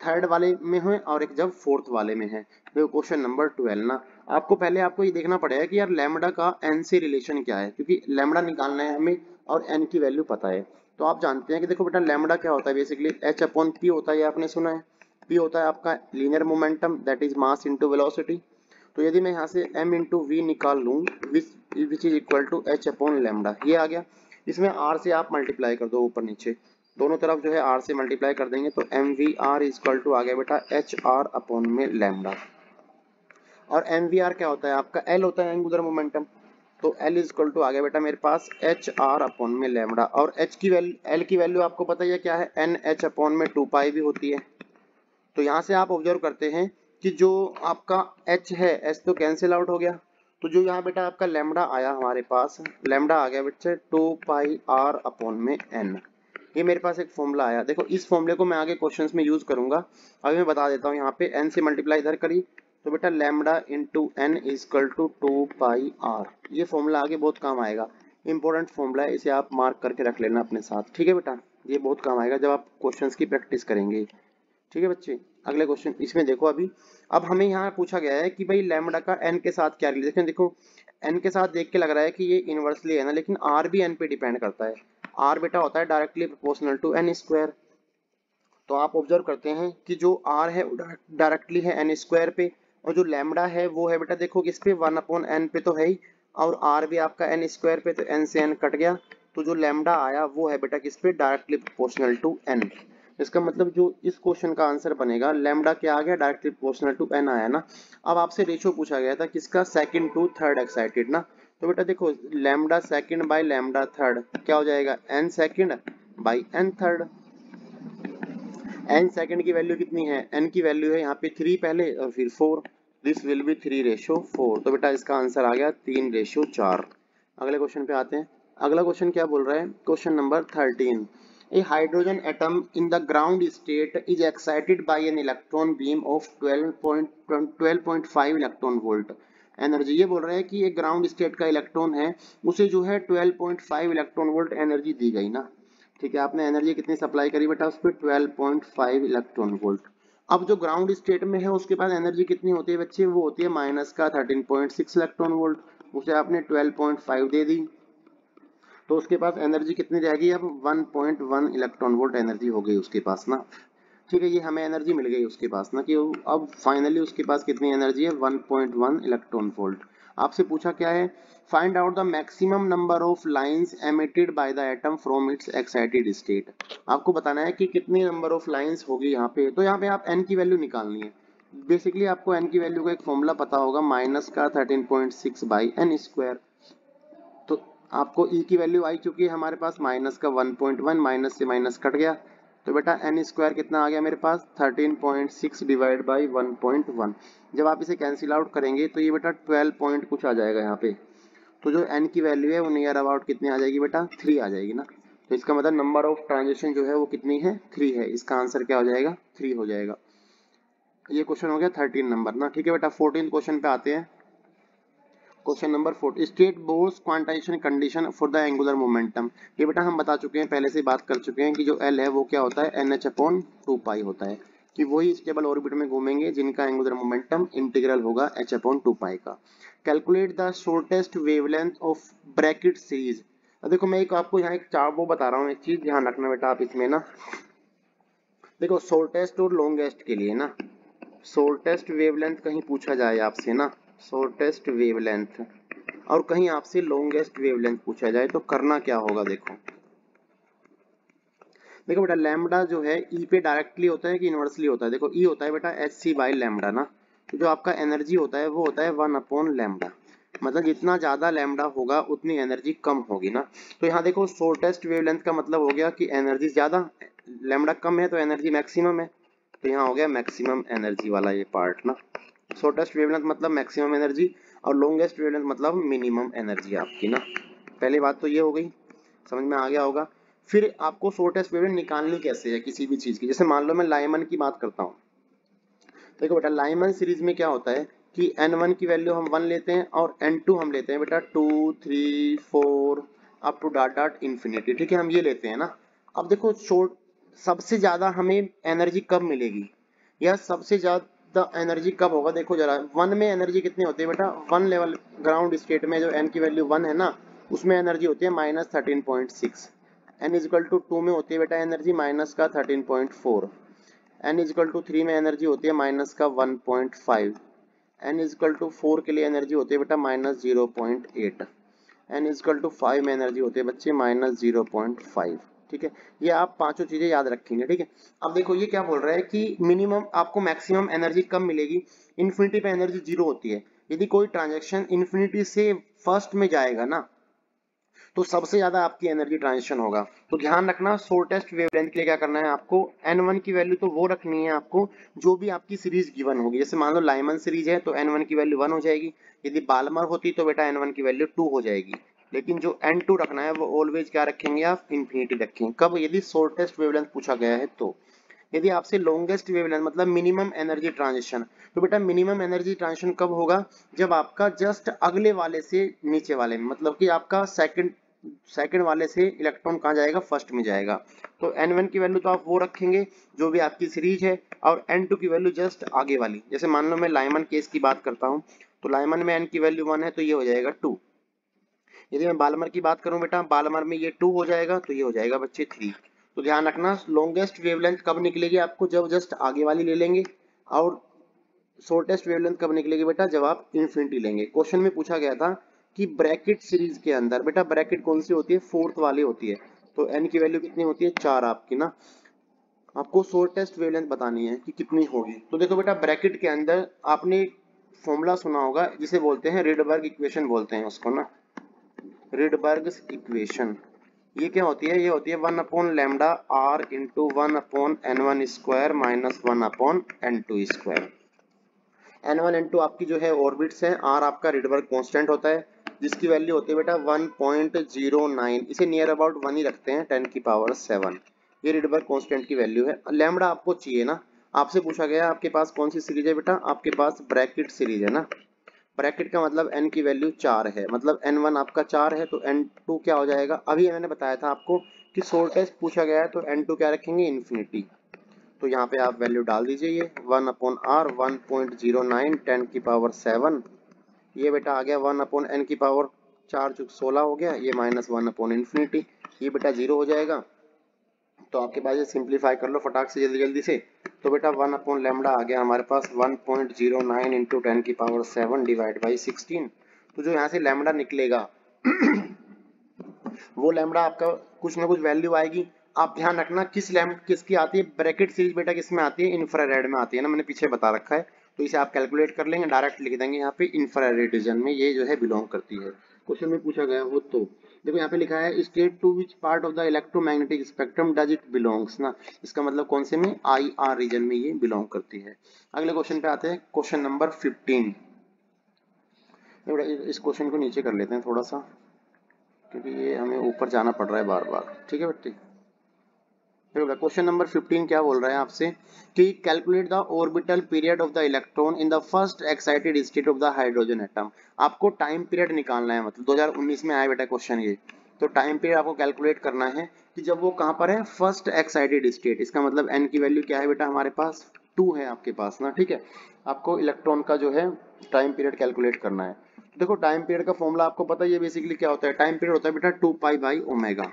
थर्ड वाले में है और एक जब फोर्थ वाले में है। देखो क्वेश्चन नंबर 12 ना, आपको ये देखना पड़ेगा कि यार लैम्बडा का एन से रिलेशन क्या है, क्योंकि लैम्बडा निकालना है हमें और एन की वैल्यू पता है। तो आप जानते हैं कि देखो बेटा लैम्बडा क्या होता है, बेसिकली एच अपॉन पी होता है, ये आपने सुना है। पी होता है आपका linear momentum, that is mass into velocity. तो यदि मैं यहाँ से m इंटू वी निकाल लूँ which is equal to H upon lambda, ये आ गया। इसमें r से आप मल्टीप्लाई कर दो, ऊपर नीचे दोनों तरफ जो है r से मल्टीप्लाई कर देंगे, तो M V R equal to आ गया बेटा एच आर अपॉन में लैम्बडा। और एम वी आर क्या होता है आपका, l होता है एंगुलर मोमेंटम। तो l इक्वल टू आ गया बेटा मेरे पास एच आर अपॉन में लैम्बडा। और h की वैल्यू, l की वैल्यू आपको पता ही है क्या है, एन एच अपॉन में 2 पाई भी होती है। तो यहाँ से आप ऑब्जर्व करते हैं कि जो आपका h है, h तो कैंसिल आउट हो गया। तो जो यहाँ बेटा आपका लैम्बडा आया हमारे पास, लैम्बडा आ गया बच्चे 2 पाई r अपॉन में n। ये मेरे पास एक फॉर्मूला आया। देखो इस फॉर्मूले को मैं आगे क्वेश्चंस में यूज करूंगा, अभी मैं बता देता हूँ। यहाँ पे n से मल्टीप्लाई इधर करी तो बेटा lambda into N equal to 2 pi r। ये फॉर्मूला आगे बहुत काम आएगा, इंपॉर्टेंट फॉर्मूला है, इसे आप मार्क करके रख लेना अपने साथ। ठीक है बेटा, ये बहुत काम आएगा जब आप क्वेश्चंस की प्रैक्टिस करेंगे। ठीक है बच्चे। अगले क्वेश्चन इसमें देखो, अभी अब हमें यहाँ पूछा गया है कि भाई लैम्बडा का एन के साथ क्या रिलेशन। देखो एन के साथ देख के लग रहा है कि ये इनवर्सली है ना, लेकिन आर भी एन पे डिपेंड करता है। आर बेटा होता है directly proportional to N square. तो आप ऑब्जर्व करते हैं कि जो आर है डायरेक्टली है एन स्क्वायर पे, और जो लैम्बडा है वो है बेटा देखो किस पे, 1 अपॉन एन पे तो है ही, और आर भी आपका एन स्क्वायर पे, तो एन से एन कट गया। तो जो लैम्बडा आया वो है बेटा किस पे, डायरेक्टली प्रोपोर्शनल टू एन। इसका मतलब जो इस क्वेश्चन का आंसर बनेगा, लैम्बडा क्या आ गया, डायरेक्टली प्रोपोर्शनल टू एन आया ना। अब आपसे रेशियो पूछा गया था किसका, सेकंड टू थर्ड एक्साइटेड ना। तो बेटा देखो lambda second by lambda third क्या हो जाएगा, N second by N third. N second की वैल्यू कितनी है, एन की वैल्यू है यहाँ पे 3 पहले और फिर 4, दिस विल बी 3:4। तो बेटा इसका आंसर आ गया 3:4। अगले क्वेश्चन पे आते हैं। अगला क्वेश्चन क्या बोल रहा है, question number 13। A hydrogen atom in the ground state is excited by an electron beam of 12.5 electron volt energy. ये बोल रहा है कि एक ग्राउंड स्टेट का इलेक्ट्रॉन है, उसे जो है 12.5 इलेक्ट्रॉन वोल्ट एनर्जी दी गई ना। ठीक है, आपने एनर्जी कितनी सप्लाई करी बेटा उस पर, 12.5 इलेक्ट्रॉन वोल्ट। अब जो ग्राउंड स्टेट में है उसके पास एनर्जी कितनी होती है बच्चे, वो होती है माइनस का 13.6 इलेक्ट्रॉन वोल्ट। उसे आपने 12.5 दे दी, तो उसके पास एनर्जी कितनी रहेगी, अब 1.1 इलेक्ट्रॉन वोल्ट एनर्जी हो गई उसके पास ना। ठीक है, ये हमें एनर्जी मिल गई उसके पास ना, कि अब फाइनली उसके पास कितनी एनर्जी है, 1.1 इलेक्ट्रॉन वोल्ट। आपसे पूछा क्या है, find out the maximum number of lines emitted by the atom from its excited state. आपको बताना है कि कितनी नंबर ऑफ लाइंस होगी यहाँ पे। तो यहाँ पे आप एन की वैल्यू निकालनी है। बेसिकली आपको एन की वैल्यू का एक फॉर्मूला पता होगा, माइनस का 13.6 बाई एन स्क्वायर। तो आपको ई की वैल्यू आई चुकी है हमारे पास, माइनस का 1.1, माइनस से माइनस कट गया। तो बेटा एन स्क्वायर कितना आ गया मेरे पास, 13.6 डिवाइड बाई 1.1। जब आप इसे कैंसिल आउट करेंगे तो ये बेटा 12 पॉइंट कुछ आ जाएगा यहाँ पे। तो जो एन की वैल्यू है वो नियर अबाउट कितनी आ जाएगी बेटा, 3 आ जाएगी ना। तो इसका मतलब नंबर ऑफ ट्रांजेक्शन जो है वो कितनी है, 3 है। इसका आंसर क्या हो जाएगा, 3 हो जाएगा। ये क्वेश्चन हो गया 13 नंबर ना। ठीक है बेटा, 14 क्वेश्चन पे आते हैं। Question number 4, state Bohr's quantisation condition for the angular momentum. ये बेटा हम बता चुके हैं, पहले से बात कर चुके हैं कि जो एल है वो क्या होता है, एन एच अपॉन 2 पाई होता है, कि वही स्टेबल ऑर्बिट में घूमेंगे जिनका एंगुलर मोमेंटम इंटीग्रल होगा एच अपॉन 2 पाई का। Calculate the shortest wavelength of Brackett series. देखो मैं एक आपको यहाँ एक चार्ट वो बता रहा हूँ, एक चीज ध्यान रखना बेटा आप इसमें ना। देखो शॉर्टेस्ट और लॉन्गेस्ट के लिए ना, शॉर्टेस्ट वेवलेंथ कहीं पूछा जाए आपसे ना, शॉर्टेस्ट वेवलेंथ और कहीं आपसे लॉन्गेस्ट वेवलेंथ पूछा जाए तो करना क्या होगा। देखो देखो बेटा, लैम्बडा जो है ई पे डायरेक्टली होता है कि इनवर्सली होता है। देखो ई होता है बेटा एच सी बाई लैम्बडा ना, तो जो आपका एनर्जी होता है वो होता है 1/लैम्बडा। मतलब जितना ज्यादा लैम्बडा होगा उतनी एनर्जी कम होगी ना। तो यहाँ देखो शॉर्टेस्ट वेवलेंथ का मतलब हो गया कि एनर्जी ज्यादा, लैम्बडा कम है तो एनर्जी मैक्सिमम है, तो यहाँ हो गया मैक्सिमम एनर्जी वाला ये पार्ट ना। शॉर्टेस्ट वेवलेंथ मतलब मैक्सिमम एनर्जी और लॉन्गेस्ट वेवलेंथ मतलब मिनिमम एनर्जी आपकी ना। पहली बात तो ये हो गई, समझ में आ गया होगा। फिर आपको शॉर्टेस्ट वेवलेंथ निकालनी कैसे है किसी भी चीज की। जैसे मान लो मैं लाइमन की बात करता हूँ, देखो बेटा लाइमन सीरीज में क्या होता है कि n1 की वैल्यू हम 1 लेते हैं और n2 हम लेते हैं बेटा 2 3 4 up to dot dot infinity, ठीक है, हम ये लेते हैं ना। अब देखो शॉर्ट सबसे ज्यादा हमें एनर्जी कब मिलेगी या सबसे ज्यादा एनर्जी कब होगा। देखो जरा 1 में एनर्जी कितनी होती है बेटा, 1 लेवल ग्राउंड स्टेट में जो n की वैल्यू 1 है ना उसमें एनर्जी होती है -13.6। n इक्वल टू 2 में होती है बेटा एनर्जी माइनस का 13.4। n इक्वल टू 3 में एनर्जी होती है माइनस का 1.5। n इक्वल टू 4 के लिए एनर्जी होती है बेटा -0.8। n इक्वल टू 5 में एनर्जी होती है बच्चे -0.5। ठीक है, ये आप पांचों चीजें याद रखेंगे। ठीक है, अब देखो ये क्या बोल रहा है कि मिनिमम आपको मैक्सिमम एनर्जी कब मिलेगी, इन्फिनिटी पे एनर्जी 0 होती है। यदि कोई ट्रांजेक्शन इन्फिनिटी से फर्स्ट में जाएगा ना तो सबसे ज्यादा आपकी एनर्जी ट्रांजिशन होगा। तो ध्यान रखना शॉर्टेस्ट वेवलेंथ के लिए क्या करना है आपको, n1 की वैल्यू तो वो रखनी है आपको जो भी आपकी सीरीज गिवन होगी। जैसे मान लो लाइमन सीरीज है तो n1 की वैल्यू 1 हो जाएगी, यदि बाल्मर होती तो बेटा n1 की वैल्यू 2 हो जाएगी। लेकिन जो n2 रखना है वो ऑलवेज क्या रखेंगे आप, इंफिनिटी रखेंगे। कब, यदि शॉर्टेस्ट वेवलेंथ पूछा गया है तो। यदि आपसे लॉन्गेस्ट वेवलेंथ मतलब मिनिमम एनर्जी ट्रांजिशन, तो बेटा मिनिमम एनर्जी ट्रांजिशन कब होगा, जब आपका जस्ट अगले वाले से नीचे वाले में, मतलब कि आपका सेकंड वाले से इलेक्ट्रॉन कहाँ जाएगा, फर्स्ट में जाएगा। तो n1 की वैल्यू तो आप वो रखेंगे जो भी आपकी सीरीज है और n2 की वैल्यू जस्ट आगे वाली। जैसे मान लो मैं लाइमन केस की बात करता हूँ तो लाइमन में n की वैल्यू 1 है तो ये हो जाएगा 2। यदि मैं बालमर की बात करूं बेटा, बालमर में ये 2 हो जाएगा तो ये हो जाएगा बच्चे 3। तो ध्यान रखना लॉन्गेस्ट वेवलेंथ कब निकलेगी आपको, जब जस्ट आगे वाली ले लेंगे, और शॉर्टेस्ट वेवलेंथ कब निकलेगी बेटा, जब आप इन्फिनिटी लेंगे। क्वेश्चन में पूछा गया था कि ब्रैकेट सीरीज के अंदर, बेटा ब्रैकेट कौन सी होती है, फोर्थ वाली होती है, तो n की वैल्यू कितनी होती है 4 आपकी ना। आपको शॉर्टेस्ट वेवलेंथ बतानी है कि कितनी होगी। तो देखो बेटा ब्रैकेट के अंदर आपने फॉर्मूला सुना होगा जिसे बोलते हैं रिडबर्ग इक्वेशन बोलते हैं उसको ना, रिडबर्ग्स इक्वेशन। ये क्या होती है, ये होती है 1/लैम्डा r into 1/n1 square minus 1/n2 square. n1 n2 आपकी जो है ऑर्बिट्स है, r आपका रिडबर्ग कांस्टेंट होता है जिसकी वैल्यू होती है बेटा 1.09। इसे नियर अबाउट 1 ही रखते हैं 10 की पावर 7। ये रिडबर्ग कांस्टेंट की वैल्यू है। लैम्बडा आपको चाहिए ना, आपसे पूछा गया आपके पास कौन सी सीरीज है बेटा, आपके पास ब्रैकेट सीरीज है ना। ब्रैकेट का मतलब n की वैल्यू 4 है, मतलब n1 आपका 4 है तो n2 क्या हो जाएगा। अभी मैंने बताया था आपको कि शॉर्टेस्ट पूछा गया है तो n2 क्या रखेंगे, इन्फिनिटी। तो यहाँ पे आप वैल्यू डाल दीजिए, ये 1/r 1.09 10 की पावर 7। ये बेटा आ गया 1/n की पावर 4 चुक 16 हो गया, ये -1/इन्फिनिटी, ये बेटा 0 हो जाएगा। तो आपके पास ये सिंप्लीफाई कर लो फटाक से जल्दी जल्दी से। तो बेटा 1/लैम्बडा आ गया हमारे पास 1.09 इंटू 10 की पावर 7 डिवाइड बाई 16। तो जो यहाँ से लैम्बडा निकलेगा वो लैम्बडा आपका कुछ ना कुछ वैल्यू आएगी। आप ध्यान रखना किसकी आती है ब्रैकेट सीरीज बेटा, किस में आती है, इंफ्रारेड में आती है ना, मैंने पीछे बता रखा है। तो इसे आप कैलकुलेट कर लेंगे, डायरेक्ट लिख देंगे यहाँ पे इंफ्रारेड रीजन में ये जो है बिलोंग करती है। क्वेश्चन में पूछा गया हो तो देखो यहाँ पे लिखा है state to which part of the electromagnetic spectrum does it belongs ना, इसका मतलब कौन से में, IR रीजन में ये बिलोंग करती है। अगले क्वेश्चन पे आते हैं, क्वेश्चन नंबर 15। इस क्वेश्चन को नीचे कर लेते हैं थोड़ा सा क्योंकि ये हमें ऊपर जाना पड़ रहा है बार बार। ठीक है बेटे, क्वेश्चन नंबर 15 क्या बोल रहा है आपसे कि calculate the orbital period of the electron in the first excited state of the hydrogen atom. आपको टाइम पीरियड निकालना है, मतलब 2019 में आया बेटा क्वेश्चन ये। तो टाइम पीरियड आपको कैलकुलेट करना है कि जब वो कहाँ पर है, फर्स्ट एक्साइटेड स्टेट। इसका मतलब n की वैल्यू क्या है बेटा, हमारे पास 2 है आपके पास ना। ठीक है, आपको इलेक्ट्रॉन का जो है टाइम पीरियड कैलकुलेट करना है। देखो टाइम पीरियड का फॉर्मूला आपको पता है, ये बेसिकली क्या होता है, टाइम पीरियड होता है बेटा 2π/ओमेगा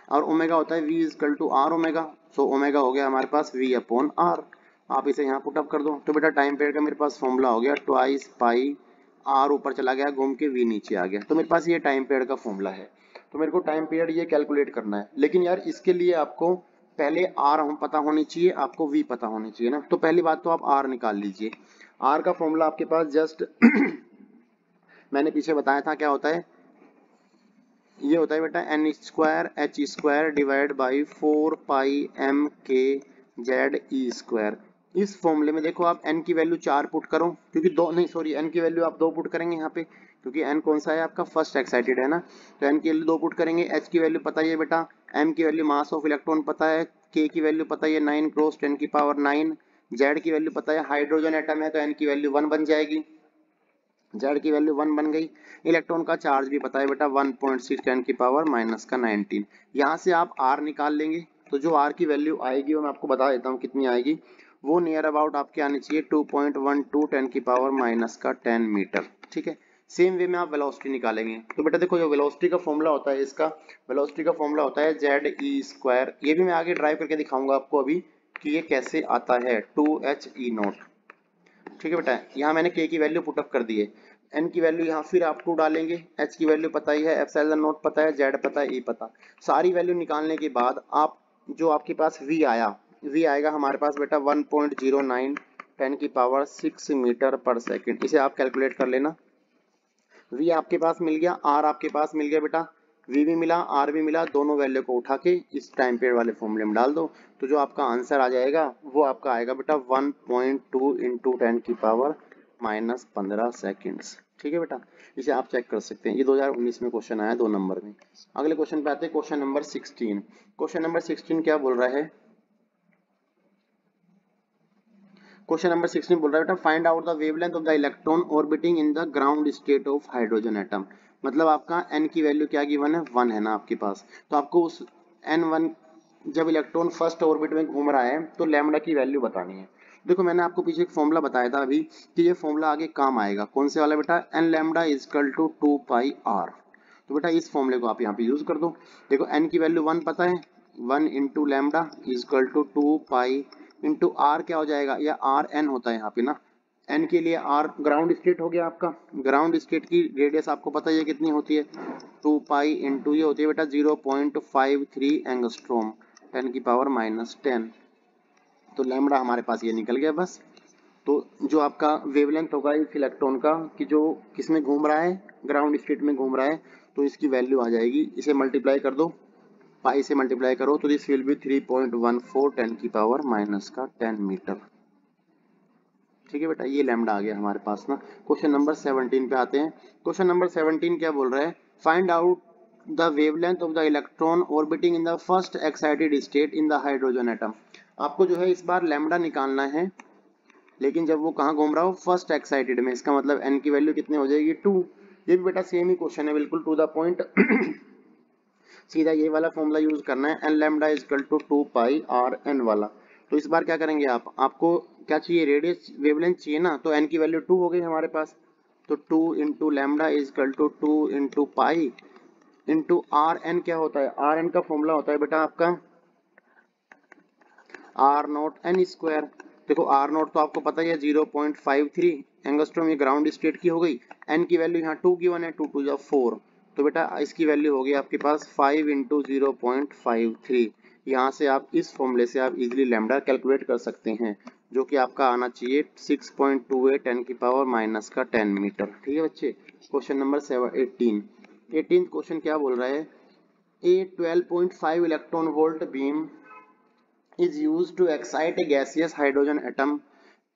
और ओमेगा होता है v equal to r omega. So omega हो गया हमारे पास v/r। आप इसे यहाँ पुटअप कर दो। तो बेटा टाइम पीरियड का मेरे पास फॉर्मूला हो गया ट्वाइस पाई आर, ऊपर चला गया घूम के वी नीचे आ गया। तो मेरे पास ये टाइम पीरियड का फॉर्मूला है। तो मेरे को टाइम पीरियड ये कैलकुलेट करना है, लेकिन यार इसके लिए आपको पहले आर हम पता होनी चाहिए, आपको वी पता होनी चाहिए ना। तो पहली बात तो आप आर निकाल लीजिए। आर का फॉर्मूला आपके पास जस्ट मैंने पीछे बताया था क्या होता है, ये होता है बेटा N square H square divide by 4 pi M K Z E square. इस फॉर्मूले में देखो आप n की वैल्यू 4 पुट करो, क्योंकि दो नहीं सॉरी n की वैल्यू आप 2 पुट करेंगे यहाँ पे, क्योंकि n कौन सा है आपका फर्स्ट एक्साइटेड है ना। तो n की वैल्यू 2 पुट करेंगे, h की वैल्यू पता ही है बेटा, m की वैल्यू मास ऑफ इलेक्ट्रॉन पता है, k की वैल्यू पता है 9 क्रॉस 10 की पावर 9, z की वैल्यू पता है, हाइड्रोजन एटम है तो n की वैल्यू 1 बन जाएगी, जेड की वैल्यू 1 बन गई। इलेक्ट्रॉन का चार्ज भी पता है बेटा 1.6 10 की पावर माइनस का 19। यहाँ से आप आर निकाल लेंगे, तो जो आर की वैल्यू आएगी वो मैं आपको बता देता हूँ कितनी आएगी। वो नियर अबाउट आपके आनी चाहिए 2.12 10 की पावर माइनस का 10 मीटर। ठीक है, सेम वे में आप वेलोसिटी निकालेंगे। तो बेटा देखो जो वेलोसिटी का फॉर्मूला होता है, इसका वेलोसिटी का फॉर्मूला होता है जेड ई स्क्वायर। ये भी मैं आगे ड्राइव करके दिखाऊंगा आपको अभी कि ये कैसे आता है, 2h/e0। ठीक है बेटा, यहाँ मैंने k की वैल्यू पुटअप कर दी है, n की वैल्यू यहाँ फिर आप 2 डालेंगे, h की वैल्यू पता ही है, एप्सिलॉन नॉट पता है, z पता है, e पता। सारी वैल्यू निकालने के बाद आप जो आपके पास v आया, v आएगा हमारे पास बेटा 1.09 10 की पावर 6 मीटर पर सेकंड। इसे आप कैलकुलेट कर लेना। v आपके पास मिल गया, r आपके पास मिल गया बेटा, v भी मिला, r भी मिला, दोनों वैल्यू को उठा के इस टाइम पीरियड वाले फॉर्मूले में डाल दो। तो जो आपका आंसर आ जाएगा वो आपका आएगा बेटा 1.2 इंटू 10 की पावर माइनस 15 सेकेंड्स। ठीक है बेटा, इसे आप चेक कर सकते हैं। ये 2019 में क्वेश्चन आया 2 नंबर में। अगले क्वेश्चन पे आते हैं, क्वेश्चन नंबर 16। क्वेश्चन नंबर 16 क्या बोल रहा है, क्वेश्चन नंबर 16 बोल रहा है बेटा find out the wavelength of the electron orbiting in the ground state of hydrogen atom. मतलब आपका n की वैल्यू क्या गिवन है, 1 है ना आपके पास। तो आपको उस n1 जब इलेक्ट्रॉन फर्स्ट ऑर्बिट में घूम रहा है तो लैम्डा की वैल्यू बतानी है। देखो मैंने आपको पीछे एक फॉर्मूला बताया था अभी कि ये फॉर्मूला आगे काम आएगा। कौन से वाला बेटा, n lambda equal to 2 pi r। तो बेटा इस फॉर्मूले को आप यहाँ पे यूज कर दो। देखो n की वैल्यू 1 पता है, 1 into lambda equal to 2 pi into R क्या हो जाएगा, या आर एन होता है यहाँ पे ना। एन के लिए आर ग्राउंड स्टेट हो गया आपका, ग्राउंड स्टेट की रेडियस आपको पता है कितनी होती है, 2 पाई इंटू ये होती है बेटा 0.53 एंगस्ट्रोम 10 की पावर माइनस 10। तो लैम्डा हमारे पास ये निकल गया बस। तो जो आपका वेवलेंथ होगा इस इलेक्ट्रॉन का कि जो किसमें घूम रहा है, ग्राउंड स्टेट में घूम रहा है, तो इसकी वैल्यू आ जाएगी, इसे मल्टीप्लाई कर दो, पाई से मल्टीप्लाई करो तो दिस विल बी 3.14 10 की पावर माइनस का 10 मीटर। ठीक है बेटा, ये लैम्डा आ गया हमारे पास ना। क्वेश्चन नंबर 17 पे आते हैं। क्वेश्चन नंबर 17 क्या बोल रहा है, find out the wavelength of the electron orbiting in the first excited state in the hydrogen atom. आपको जो है इस बार लैम्डा निकालना है, लेकिन जब वो कहाँ घूम रहा हो, फर्स्ट एक्साइटेड में। इसका मतलब n की वैल्यू कितनी हो जाएगी, 2। ये भी बेटा सेम ही क्वेश्चन है, बिल्कुल टू द पॉइंट। सीधा ये वाला फॉर्मूला यूज करना है, N lambda equal to 2 pi R N वाला। तो इस बार क्या करेंगे आपको क्या चाहिए, रेडियस वेवलेंथ चाहिए ना, तो एन की वैल्यू 2 हो गई हमारे पास। तो 2 into lambda equal to 2 into pi into R N क्या होता है, आर एन का फॉर्मूला होता है बेटा आपका आर नॉट एन स्क्वायर। देखो आर नॉट तो आपको पता ही है 0.53 एंगस्ट्रॉम, ये ग्राउंड स्टेट की हो गई। एन की वैल्यू यहाँ 2 गिवन है, 2 2 जा 4। तो बेटा इसकी वैल्यू होगी आपके पास 5 इंटू 0.53। यहाँ से आप इस फॉर्मूले से आप इजीली लैम्डा कैलकुलेट कर सकते हैं, जो कि आपका आना चाहिए 6.28 10 की पावर माइनस का 10 मीटर। ठीक है बच्चे, क्वेश्चन नंबर 18 क्वेश्चन क्या बोल रहा है, ए 12.5 electron volt beam is used to excite a gaseous hydrogen atom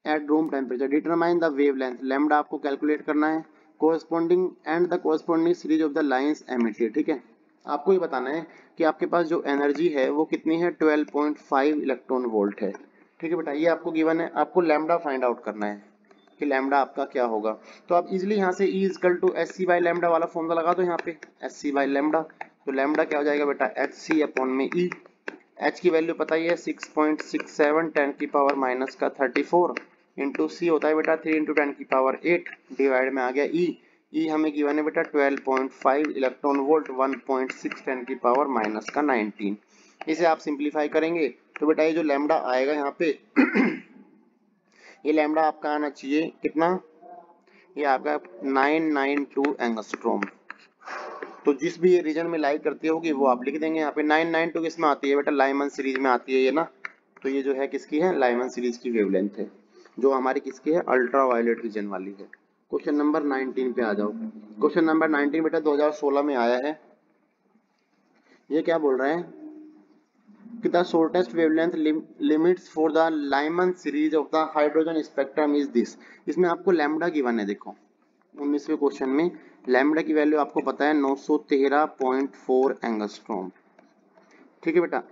at room temperature. Determine the wavelength. Lambda आपको कैलकुलेट करना है, corresponding and the corresponding series of the lines emitted. ठीक है, आपको ये बताना है कि आपके पास जो एनर्जी है वो कितनी है, 12.5 इलेक्ट्रॉन वोल्ट है। ठीक है बेटा, ये आपको गिवन है, आपको लैम्डा फाइंड आउट करना है कि लैम्डा आपका क्या होगा। तो आप इजिली यहाँ से E equal to H C by lambda वाला फॉर्मूला लगा दो यहाँ पे, एच सी बाई लैम्डा। तो लैम्डा क्या हो जाएगा बेटा, एच सी अपॉन में ई। h की वैल्यू पता ही है 6.67 10 की पावर माइनस का 34 इंटू सी होता है बेटा 3 इंटू 10 की पावर 8 डिवाइड में आ गया ई हमें गिवन है बेटा 12.5 इलेक्ट्रॉन वोल्ट 1.6 10 की पावर माइनस का 19। इसे आप सिंप्लीफाई करेंगे तो बेटा ये जो लैम्डा आएगा यहाँ पे ये लैम्डा आपका आना चाहिए कितना, ये आपका 992 एंगस्ट्रॉम। तो जिस भी ये रीजन में लाई करती होगी वो आप लिख देंगे यहाँ पे। 992 किस में आती है बेटा, लाइमन सीरीज में आती है ये ना। तो ये जो है किसकी है, लाइमन सीरीज की वेवलेंथ है, जो हमारी किसकी है, अल्ट्रा वायलेट रीजन वाली है। क्वेश्चन नंबर 19 पे आ जाओ। क्वेश्चन नंबर 19 बेटा 2016 में आया है। ये क्या बोल रहे हैं कि the shortest wavelength limits for the Lyman series of the hydrogen spectrum is this. इसमें आपको लैम्डा गिवन है, देखो 19वें क्वेश्चन में लैम्डा की वैल्यू आपको पता है 913.4 एंगस्ट्रॉम। ठीक है बेटा।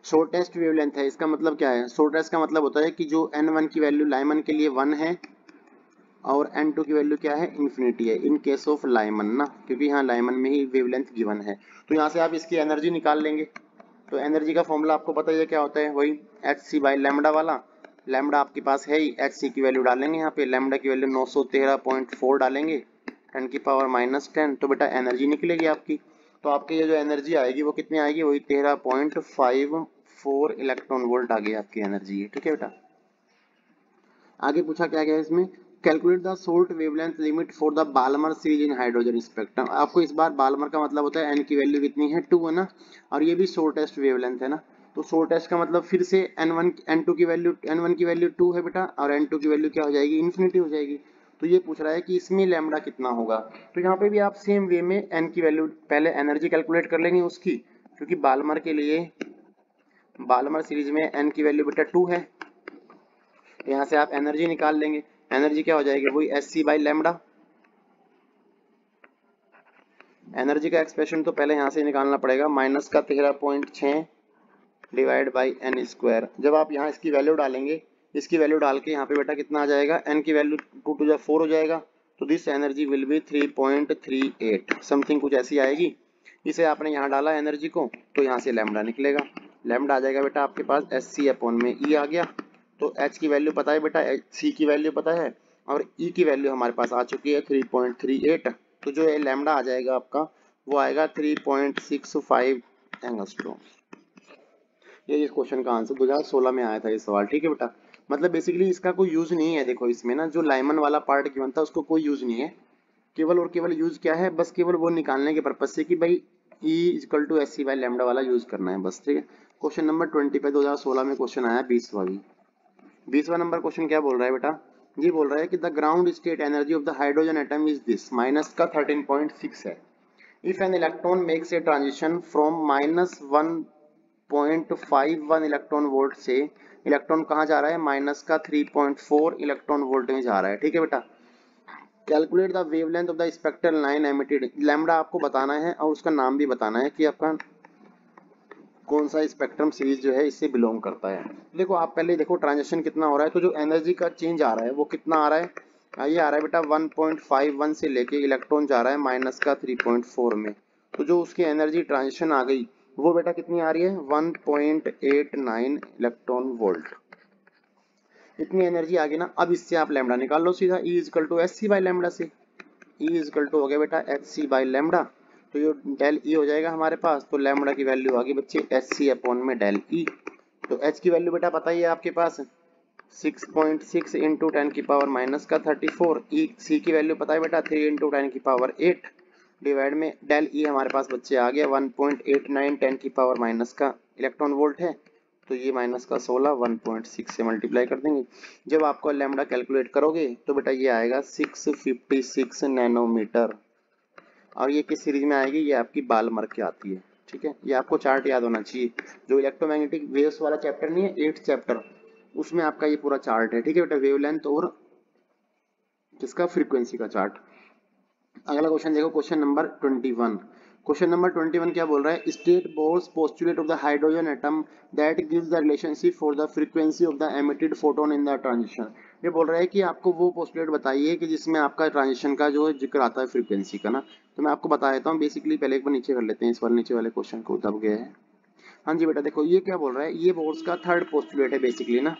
शॉर्टेस्ट वेवलेंथ है, इसका मतलब क्या है, शॉर्टेस्ट का मतलब होता है कि जो n1 की वैल्यू लाइमन के लिए 1 है और n2 की वैल्यू क्या है, इन्फिनिटी है, इन केस ऑफ लाइमन ना, क्योंकि यहाँ लाइमन में ही वेवलेंथ गिवन है। तो यहाँ से आप इसकी एनर्जी निकाल लेंगे। तो एनर्जी का फॉर्मूला आपको पता है क्या होता है, वही hc बाई लैम्डा वाला। लैम्डा आपके पास है ही, hc की वैल्यू डालेंगे यहाँ पे, लैम्डा की वैल्यू 913.4 डालेंगे, 10 की पावर -10, तो बेटा एनर्जी निकलेगी आपकी। तो आपकी ये जो एनर्जी आएगी वो कितनी आएगी, वही 13.54 इलेक्ट्रॉन वोल्ट आ गई आपकी एनर्जी है। ठीक है बेटा। आगे पूछा क्या गया इसमें, calculate the short wavelength limit for the Balmer series in hydrogen spectrum. आपको इस बार बाल्मर का मतलब होता है n की वैल्यू कितनी है, 2 है ना, और ये भी शॉर्टेस्ट वेवलेंथ है ना। तो शॉर्टेस्ट का मतलब फिर से n2 की वैल्यू, n1 की वैल्यू 2 है बेटा, और n2 की वैल्यू क्या हो जाएगी, इन्फिनिटी हो जाएगी। तो ये पूछ रहा है कि इसमें लैम्डा कितना होगा। तो यहाँ पे भी आप सेम वे में n की वैल्यू पहले एनर्जी कैलकुलेट कर लेंगे उसकी, क्योंकि बाल्मर के लिए बाल्मर सीरीज में n की वैल्यू बेटा 2 है। यहाँ से आप एनर्जी निकाल लेंगे, एनर्जी क्या हो जाएगी, वही hc बाई लैम्डा। एनर्जी का एक्सप्रेशन तो पहले यहाँ से निकालना पड़ेगा, माइनस का 13.6 डिवाइड बाई एन स्क्वायर। जब आप यहाँ इसकी वैल्यू डालेंगे, इसकी वैल्यू डाल के यहाँ पे बेटा कितना आ जाएगा, n की वैल्यू 2 टू 4 हो जाएगा, तो this energy will be 3.38 something कुछ ऐसी आएगी। इसे आपने यहाँ डाला एनर्जी को, तो यहाँ से लैम्डा निकलेगा, लैम्डा आ जाएगा बेटा आपके पास hc अपॉन में e आ गया। तो h की वैल्यू पता है बेटा, c की वैल्यू पता है, और e की वैल्यू हमारे पास आ चुकी है 3.38। तो जो है लैम्डा आ जाएगा आपका, वो आएगा 3.65 एंगस्ट्रॉम। ये इस क्वेश्चन का आंसर 2016 में आया था ये सवाल। ठीक है बेटा। मतलब बेसिकली इसका कोई यूज नहीं है, देखो इसमें ना जो लाइमन वाला पार्ट गिवन था उसको कोई यूज नहीं है, केवल और केवल यूज क्या है, बस केवल वो निकालने के पर्पज से कि भाई E equal to hc by lambda वाला यूज करना है बस। ठीक है। क्वेश्चन नंबर 20 पे 2016 में क्वेश्चन आया 20वां नंबर क्वेश्चन क्या बोल रहा है बेटा, ये बोल रहा है कि the ground state energy of the hydrogen atom is this, minus का 13.6 है। If an electron makes a transition from -1.51 electron volt से, इलेक्ट्रॉन कहाँ जा रहा है, माइनस का 3.4 इलेक्ट्रॉन वोल्ट में जा रहा है। ठीक है बेटा। Calculate the wavelength of the spectral line emitted. Lambda आपको बताना है और उसका नाम भी बताना है कि आपका कौन सा स्पेक्ट्रम सीरीज जो है इससे बिलोंग करता है। देखो आप पहले देखो ट्रांजिशन कितना हो रहा है, तो जो एनर्जी का चेंज आ रहा है वो कितना आ रहा है, ये आ रहा है बेटा 1.51 से लेके इलेक्ट्रॉन जा रहा है माइनस का 3.4 में। तो जो उसकी एनर्जी ट्रांजिशन आ गई वो बेटा कितनी आ रही है, 1.89 इलेक्ट्रॉन वोल्ट। इतनी एनर्जी आ गई ना। अब इससे आप लैम्डा निकाल लो सीधा, E equal to hc by lambda से। E इक्वल टू हो गया बेटा hc बाई लैम्डा, तो ये डेल E हो जाएगा हमारे पास। तो लैम्डा की वैल्यू आ गई बच्चे hc अपॉन में डेल E। तो h की वैल्यू बेटा पता ही है आपके पास 6.6 इंटू 10 की पावर माइनस का 34। E C की वैल्यू पता है बेटा 3 इंटू 10 की पावर 8 डिवाइड में डेल E हमारे पास बच्चे आ गया 1.89 10 की पावर माइनस का इलेक्ट्रॉन वोल्ट है। तो ये माइनस का 16 1.6 से मल्टीप्लाई कर देंगे। जब आपको लैम्डा कैलकुलेट करोगे तो बेटा ये आएगा 656 नैनोमीटर। और ये किस सीरीज में आएगी, ये आपकी बाल्मर की आती है। ठीक है। ये आपको चार्ट याद होना चाहिए, जो इलेक्ट्रोमैग्नेटिक वेव्स वाला चैप्टर नहीं है 8th चैप्टर, उसमें आपका ये पूरा चार्ट है। ठीक है बेटा, वेवलेंथ और किसका, फ्रीक्वेंसी का चार्ट। अगला क्वेश्चन देखो, क्वेश्चन नंबर 21। क्वेश्चन नंबर 21 क्या बोल रहा है, state Bohr's postulate of the hydrogen atom that gives the relationship for the frequency of the emitted photon in the transition. ये बोल रहा है कि आपको वो पोस्टुलेट बताइए कि जिसमें आपका ट्रांजिशन का जो जिक्र आता है फ्रीक्वेंसी का ना। तो मैं आपको बता देता हूँ बेसिकली, पहले एक बार नीचे कर लेते हैं, इस बार नीचे वाले क्वेश्चन को दब गया है। हाँ जी बेटा देखो ये क्या बोल रहा है, ये बोर्स का थर्ड पोस्टुलेट है बेसिकली ना।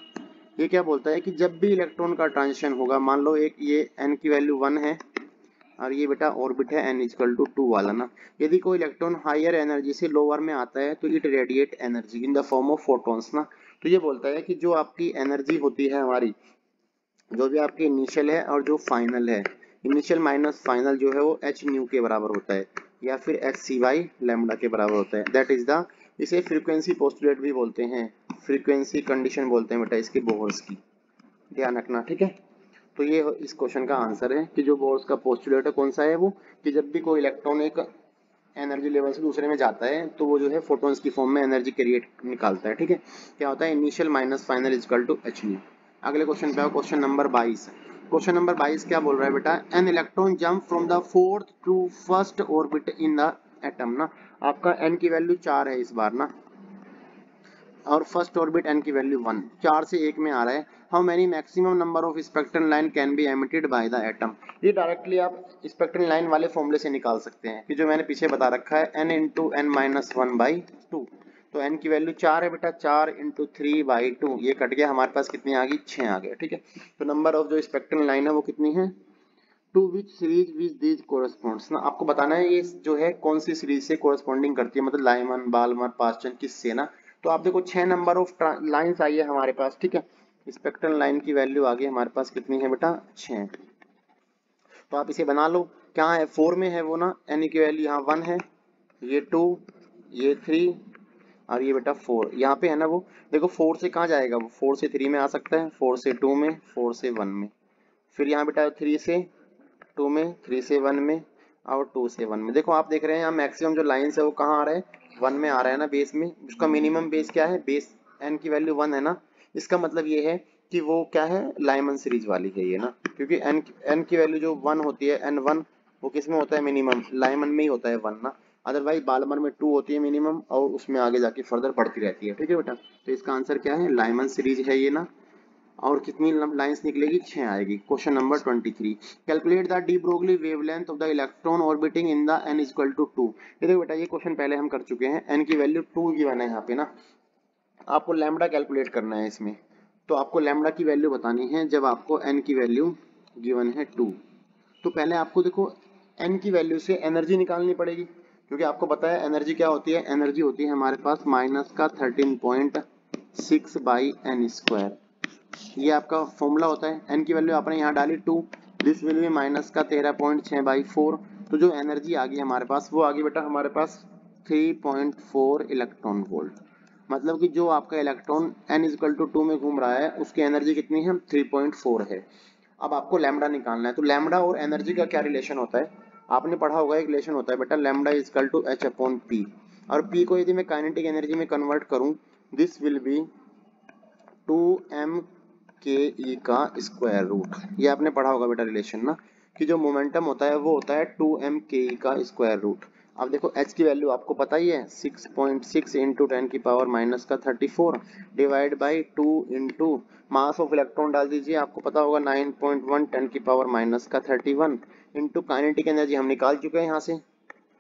ये क्या बोलता है कि जब भी इलेक्ट्रॉन का ट्रांजिशन होगा, मान लो एक ये n की वैल्यू 1 है और ये बेटा ऑर्बिट है n इक्वल टू 2 वाला ना, यदि कोई इलेक्ट्रॉन हायर एनर्जी से लोअर में आता है तो it radiate energy in the form of photons ना। तो ये बोलता है कि जो आपकी एनर्जी होती है हमारी, जो भी आपकी इनिशियल है और जो फाइनल है, इनिशियल माइनस फाइनल जो है वो एच न्यू के बराबर होता है या फिर एच सी बाई लैम्डा के बराबर होता है। दैट इज द, इसे फ्रीक्वेंसी पोस्टुलेट भी बोलते हैं, फ्रीक्वेंसी कंडीशन बोलते हैं बेटा इसकी बोहर्स की, ध्यान रखना, ठीक है। तो ये इस क्वेश्चन का आंसर है कि जो बोहर्स का पोस्टुलेट है कौन सा है वो, कि जब भी कोई इलेक्ट्रॉन एक एनर्जी लेवल से दूसरे में जाता है तो वो जो है फोटॉन्स की फॉर्म में एनर्जी क्रिएट निकालता है, ठीक है। क्या होता है, initial minus final is equal to H nu. अगले क्वेश्चन पे आओ, क्वेश्चन नंबर 22। क्वेश्चन नंबर 22 क्या बोल रहा है बेटा, an electron jump from the fourth to first orbit in the atom ना, आपका एन की वैल्यू 4 है इस बार ना, और फर्स्ट ऑर्बिट एन की वैल्यू 1, 4 से 1 में आ रहा है। How many maximum number of spectral line can be emitted by the atom. ये डायरेक्टली आप स्पेक्ट्रल लाइन वाले फॉर्मूले से निकाल सकते हैं कि जो मैंने पीछे बता रखा है, n इंटू एन माइनस 1/2। तो n की वैल्यू 4 है बेटा, 4 इंटू 3/2, ये कट गया, हमारे पास कितनी आ गई, 6 आ गया, ठीक है। तो नंबर ऑफ जो स्पेक्ट्रल लाइन है वो कितनी है, to which series which these corresponds ना, आपको बताना है ये जो है कौन सी सीरीज से कोरस्पॉन्डिंग करती है, मतलब लाइमन, बाल्मर, पास्टन, किससे ना। तो आप देखो 6 नंबर ऑफ लाइंस आई है हमारे पास, ठीक है। स्पेक्ट्रल लाइन की वैल्यू आ गई हमारे पास कितनी है बेटा, 6। तो आप इसे बना लो, क्या है 4 में है वो ना, एन की वैल्यू यहाँ 1 है, ये 2, ये 3 और ये बेटा 4 यहाँ पे है ना। वो देखो 4 से कहाँ जाएगा, वो 4 से 3 में आ सकता है, 4 से 2 में, 4 से 1 में, फिर यहाँ बेटा 3 से 2 में, 3 से 1 में और 2 से 1 में। देखो आप देख रहे हैं यहाँ मैक्सिमम जो लाइन्स है वो कहाँ आ रहा है, 1 में आ रहा है ना बेस में। उसका मिनिमम बेस क्या है, बेस n की वैल्यू 1 है ना, इसका मतलब ये है कि वो क्या है, लाइमन सीरीज वाली है ये ना, क्योंकि n की वैल्यू जो 1 होती है, n1 वो किस में होता है, मिनिमम लाइमन में ही होता है 1 ना, अदरवाइज बालमर में 2 होती है मिनिमम और उसमें आगे जाके फर्दर बढ़ती रहती है, ठीक है बेटा। तो इसका आंसर क्या है, लाइमन सीरीज है ये ना, और कितनी लाइंस निकलेगी, 6 आएगी। Question number 23, calculate the de Broglie wavelength of the electron orbiting in the n equal to 2। ये देखो बेटा ये क्वेश्चन पहले हम कर चुके हैं, n की वैल्यू 2 गिवन है यहाँ पे ना, आपको लैम्डा कैलकुलेट करना है इसमें। तो आपको लैम्डा की वैल्यू बतानी है जब आपको n की वैल्यू गिवन है 2। तो पहले आपको देखो n की वैल्यू से एनर्जी निकालनी पड़ेगी, क्योंकि आपको पता है एनर्जी क्या होती है, एनर्जी होती है हमारे पास माइनस का 13.6 बाई एन स्क्वायर, ये आपका फॉर्मूला होता है। n की वैल्यू आपने यहाँ डाली 2, दिस विल बी माइनस का 13.6/4। तो जो एनर्जी आ गई हमारे पास वो आ गई बेटा हमारे पास 3.4 इलेक्ट्रॉन वोल्ट, मतलब कि जो आपका इलेक्ट्रॉन n इक्वल टू 2 में घूम रहा है उसकी एनर्जी कितनी है, 3.4 है। अब आपको लैम्डा निकालना है, तो लैम्डा और एनर्जी का क्या रिलेशन होता है, आपने पढ़ा होगा एक रिलेशन होता है बेटा, lambda equal to h upon P, और p को यदि मैं काइनेटिक एनर्जी में कन्वर्ट करूं, this will be 2m K ई का स्क्वायर रूट। ये आपने पढ़ा होगा बेटा रिलेशन ना, कि जो मोमेंटम होता है वो होता है 2m के ई का स्क्वायर रूट। अब देखो h की वैल्यू आपको पता ही है, 6.6 इंटू 10 की पावर माइनस का 34 divide by 2 into mass of electron डाल दीजिए, आपको पता होगा 9.1 10 की पावर माइनस का 31 इंटू काइनेटिक एनर्जी हम निकाल चुके हैं यहाँ से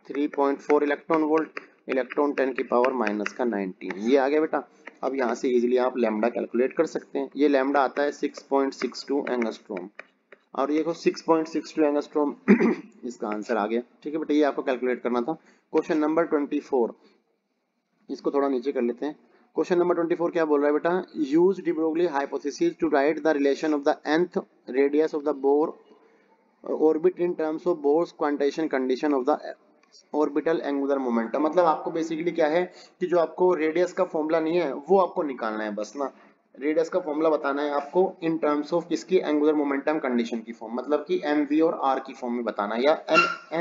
3.4 इलेक्ट्रॉन वोल्ट, इलेक्ट्रॉन 10 की पावर माइनस का 19, ये आ गया बेटा। अब यहाँ से इजीली आप लैम्डा कैलकुलेट कर सकते हैं, ये लैम्डा आता है 6.62 एंगस्ट्रॉम, और ये को 6.62 एंगस्ट्रॉम इसका आंसर आ गया, ठीक है बेटा। ये आपको कैलकुलेट करना था। क्वेश्चन नंबर 24, इसको थोड़ा नीचे कर लेते हैं। क्वेश्चन नंबर 24 क्या बोल रहा है बेटा, use de Broglie hypothesis to write the relation of the nth radius of the Bohr orbit in terms of Bohr's quantisation condition of the orbital angular momentum. मतलब आपको बेसिकली क्या है कि जो आपको रेडियस का फॉर्मूला नहीं है वो आपको निकालना है बस ना, रेडियस का फॉर्मूला बताना है आपको इन टर्म्स ऑफ किसकी, एंगुलर मोमेंटम कंडीशन की फॉर्म, मतलब कि mv और r की फॉर्म में बताना है या